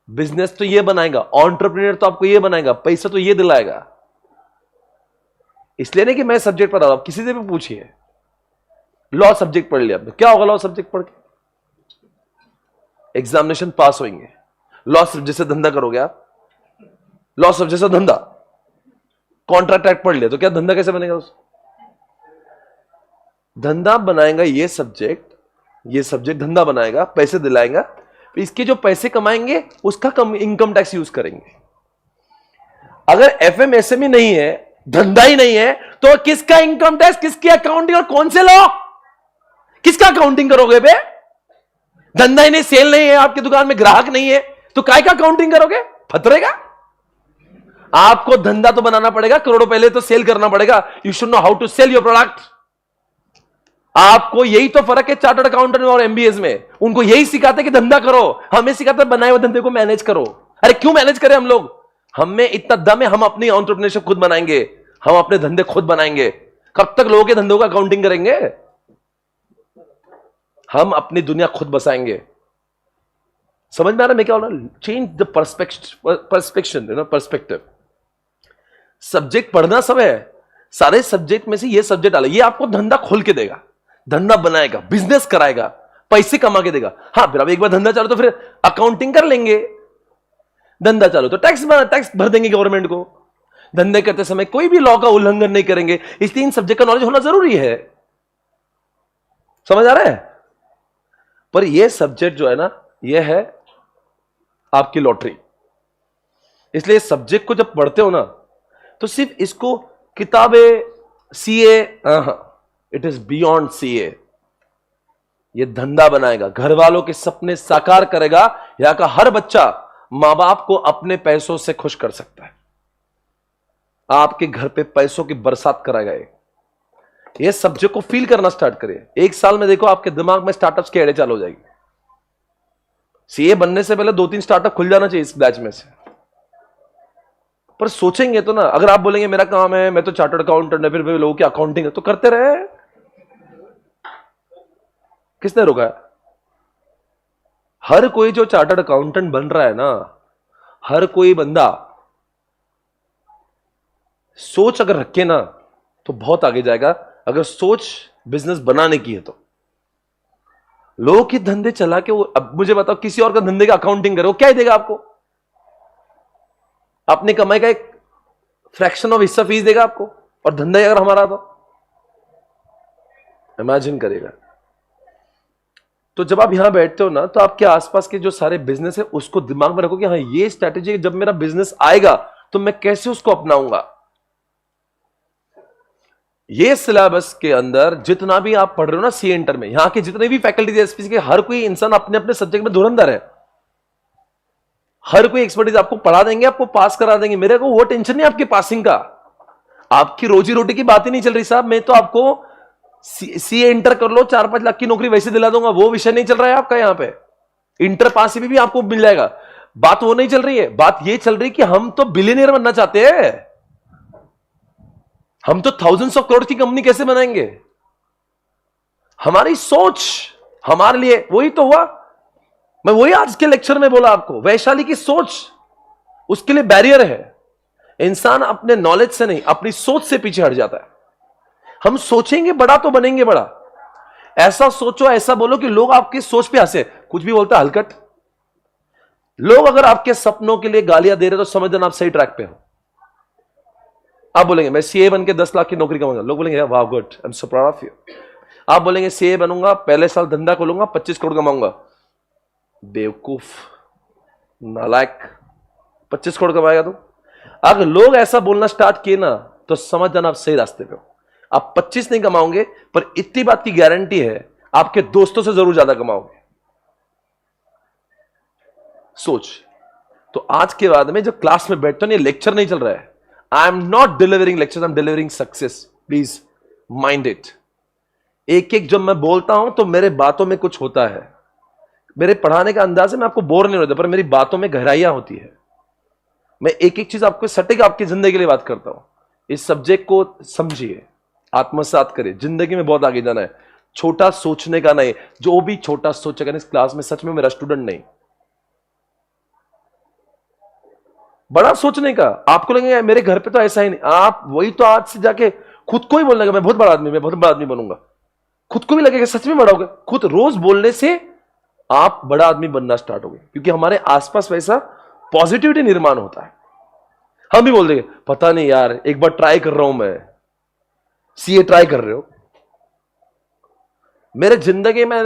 A: बिजनेस तो ये बनाएगा, एंटरप्रेन्योर तो आपको ये बनाएगा, पैसा तो ये दिलाएगा। इसलिए नहीं कि मैं सब्जेक्ट पढ़ा रहा हूं, किसी से भी पूछिए। लॉ सब्जेक्ट पढ़ लिया आपने, क्या होगा लॉ सब्जेक्ट पढ़ के? एग्जामिनेशन पास होंगे। लॉ सब्जेक्ट से धंधा करोगे आप? लॉ सब्जेक्ट से धंधा, कॉन्ट्रैक्ट एक्ट पढ़ लिया तो क्या धंधा कैसे बनेगा? उस धंधा बनाएगा ये सब्जेक्ट धंधा बनाएगा, पैसे दिलाएगा। इसके जो पैसे कमाएंगे उसका इनकम टैक्स यूज करेंगे। अगर एफएमएसएमई नहीं है, धंधा ही नहीं है, तो किसका इनकम टैक्स, किसकी अकाउंटिंग और कौन से लॉ, किसका अकाउंटिंग करोगे बे? धंधा ही नहीं, सेल नहीं है, आपकी दुकान में ग्राहक नहीं है, तो काय का अकाउंटिंग करोगे? फतरेगा। आपको धंधा तो बनाना पड़ेगा, करोड़ों पहले तो सेल करना पड़ेगा। You should know how to sell your product. आपको यही तो फर्क है चार्टर्ड अकाउंटेंट और एमबीएस में। उनको यही सिखाते कि धंधा करो, हमें सिखाते बनाए हुए धंधे को मैनेज करो। अरे क्यों मैनेज करें हम लोग? हमें इतना दम है, हम अपनी एंटरप्रेन्योरशिप खुद बनाएंगे, हम अपने धंधे खुद बनाएंगे। कब तक लोगों के धंधों का अकाउंटिंग करेंगे? हम अपनी दुनिया खुद बसाएंगे। समझ में आ रहा है मैं क्या बोल रहा हूं? Change the perspective. सब्जेक्ट पढ़ना सब है, सारे सब्जेक्ट में से ये सब्जेक्ट डाले, ये आपको धंधा खोल के देगा, धंधा बनाएगा, बिजनेस कराएगा, पैसे कमा के देगा। हाँ, फिर अब एक बार धंधा चालू तो फिर अकाउंटिंग कर लेंगे। धंधा चालू तो टैक्स भर देंगे गवर्नमेंट को। धंधे करते समय कोई भी लॉ का उल्लंघन नहीं करेंगे। इसलिए इन सब्जेक्ट का नॉलेज होना जरूरी है। समझ आ रहा है? पर यह सब्जेक्ट जो है ना, यह है आपकी लॉटरी। इसलिए सब्जेक्ट को जब पढ़ते हो ना, तो सिर्फ इसको किताबें CA, it is beyond CA. ये धंधा बनाएगा, घर वालों के सपने साकार करेगा। यहां का हर बच्चा मां बाप को अपने पैसों से खुश कर सकता है। आपके घर पे पैसों की बरसात कराएगा। ये सब्जेक्ट को फील करना स्टार्ट करिए। एक साल में देखो आपके दिमाग में स्टार्टअप्स की एडें चालू हो जाएगी। सीए बनने से पहले 2-3 स्टार्टअप खुल जाना चाहिए इस बैच में से। पर सोचेंगे तो ना, अगर आप बोलेंगे मेरा काम है, मैं तो चार्टर्ड अकाउंटेंट है, फिर लोगों की अकाउंटिंग है, तो करते रहे। किसने रोका है? हर कोई जो चार्टर्ड अकाउंटेंट बन रहा है ना, हर कोई बंदा सोच अगर रखे ना तो बहुत आगे जाएगा। अगर सोच बिजनेस बनाने की है तो लोगों के धंधे चला के वो, अब मुझे बताओ किसी और का धंधे का अकाउंटिंग करो, क्या देगा आपको? अपनी कमाई का एक फ्रैक्शन ऑफ हिस्सा फीस देगा आपको। और धंधा अगर हमारा तो इमेजिन करेगा। तो जब आप यहां बैठते हो ना, तो आपके आसपास के जो सारे बिजनेस है उसको दिमाग में रखो कि हाँ, ये स्ट्रैटेजी जब मेरा बिजनेस आएगा तो मैं कैसे उसको अपनाऊंगा। ये सिलेबस के अंदर जितना भी आप पढ़ रहे हो ना सी इंटर में, यहां के जितने भी फैकल्टीज एसपीसी के, हर कोई इंसान अपने अपने सब्जेक्ट में धुरंधर है। हर कोई एक्सपर्टीज आपको पढ़ा देंगे, आपको पास करा देंगे। मेरे को वो टेंशन नहीं आपके पासिंग का। आपकी रोजी रोटी की बात ही नहीं चल रही साहब। मैं तो आपको सीए इंटर कर लो, 4-5 लाख की नौकरी वैसे दिला दूंगा, वो विषय नहीं चल रहा है आपका। यहां पे इंटर पास भी आपको मिल जाएगा। बात वो नहीं चल रही है। बात ये चल रही है कि हम तो बिलियनियर बनना चाहते हैं। हम तो थाउजेंड्स ऑफ करोड़ की कंपनी कैसे बनाएंगे? हमारी सोच हमारे लिए, वही तो हुआ। मैं वही आज के लेक्चर में बोला आपको, वैशाली की सोच उसके लिए बैरियर है। इंसान अपने नॉलेज से नहीं, अपनी सोच से पीछे हट जाता है। हम सोचेंगे बड़ा तो बनेंगे बड़ा। ऐसा सोचो, ऐसा बोलो कि लोग आपकी सोच पे हंसे। कुछ भी बोलता है हलकट। लोग अगर आपके सपनों के लिए गालियां दे रहे तो समझ लेना आप सही ट्रैक पे हो। आप बोलेंगे मैं सीए बन के 10 लाख की नौकरी कमाऊंगा, लोग बोलेंगे वाह good, I am so proud of you. आप बोलेंगे सीए बनूंगा, पहले साल धंधा खोलूंगा, 25 करोड़ कमाऊंगा। बेवकूफ, नालायक, 25 करोड़ कमाएगा तू? अगर लोग ऐसा बोलना स्टार्ट किए ना तो समझ जाना आप सही रास्ते पे हो। आप 25 नहीं कमाओगे, पर इतनी बात की गारंटी है आपके दोस्तों से जरूर ज्यादा कमाओगे। सोच, तो आज के बाद में जो क्लास में बैठता हूं, ये लेक्चर नहीं चल रहा है. I am not delivering lecture, I am delivering success. Please mind it. एक एक जब मैं बोलता हूं तो मेरे बातों में कुछ होता है. मेरे पढ़ाने का अंदाज है, मैं आपको बोर नहीं होता, पर मेरी बातों में गहराइयां होती है. मैं एक एक चीज आपको सटीक आपकी जिंदगी के लिए बात करता हूं. इस सब्जेक्ट को समझिए, आत्मसात करिए. जिंदगी में बहुत आगे जाना है. छोटा सोचने का नहीं. जो भी छोटा सोचेगा इस क्लास में, सच में मेरा स्टूडेंट नहीं. बड़ा सोचने का. आपको लगेगा मेरे घर पे तो ऐसा ही नहीं. आप वही तो आज से जाके खुद को ही बोलने का, मैं बहुत बड़ा आदमी, मैं बहुत बड़ा आदमी बनूंगा. खुद को भी लगेगा सच में बड़ा होगा. खुद रोज बोलने से आप बड़ा आदमी बनना स्टार्ट हो गए, क्योंकि हमारे आसपास वैसा पॉजिटिविटी निर्माण होता है. हम भी बोल देंगे पता नहीं यार, एक बार ट्राई कर रहा हूं मैं. सीए ट्राई कर रहे हो. मेरे जिंदगी में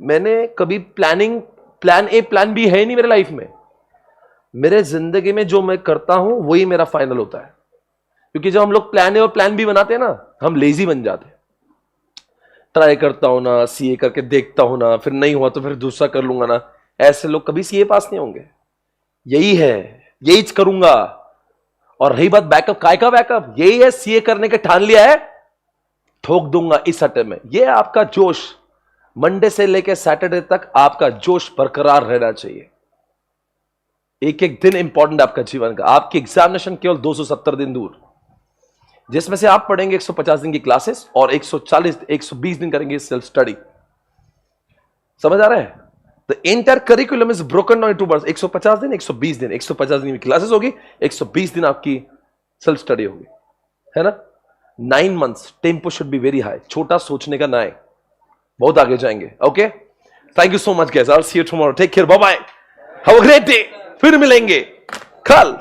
A: मैंने कभी प्लान ए प्लान बी है नहीं मेरे लाइफ में. मेरे जिंदगी में जो मैं करता हूं वही मेरा फाइनल होता है. क्योंकि जब हम लोग प्लान ए और प्लान बी बनाते हैं ना, हम लेजी बन जाते हैं. ट्राई करता हूं ना, सीए करके देखता हूं ना, फिर नहीं हुआ तो फिर दूसरा कर लूंगा ना. ऐसे लोग कभी सीए पास नहीं होंगे. यही है, यही करूंगा. और रही बात बैकअप, काय का बैकअप, यही है. सीए करने के ठान लिया है, ठोक दूंगा इस अटेम्प्ट में. ये आपका जोश मंडे से लेकर सैटरडे तक, आपका जोश बरकरार रहना चाहिए. एक एक दिन इंपॉर्टेंट आपका जीवन का. आपकी एग्जामिनेशन केवल 270 दिन दूर, जिसमें से आप पढ़ेंगे 150 दिन की क्लासेस और 120 दिन करेंगे सेल्फ स्टडी. समझ आ रहा है? The entire curriculum is broken down into parts. 150 दिन, 120 दिन. 150 दिन की क्लासेस होगी, 120 दिन आपकी सेल्फ स्टडी होगी, है ना. 9 months. Tempo should be very high. छोटा सोचने का ना है, बहुत आगे जाएंगे. Okay, thank you so much guys. I will see you tomorrow. Take care, bye bye, have a great day. फिर मिलेंगे कल.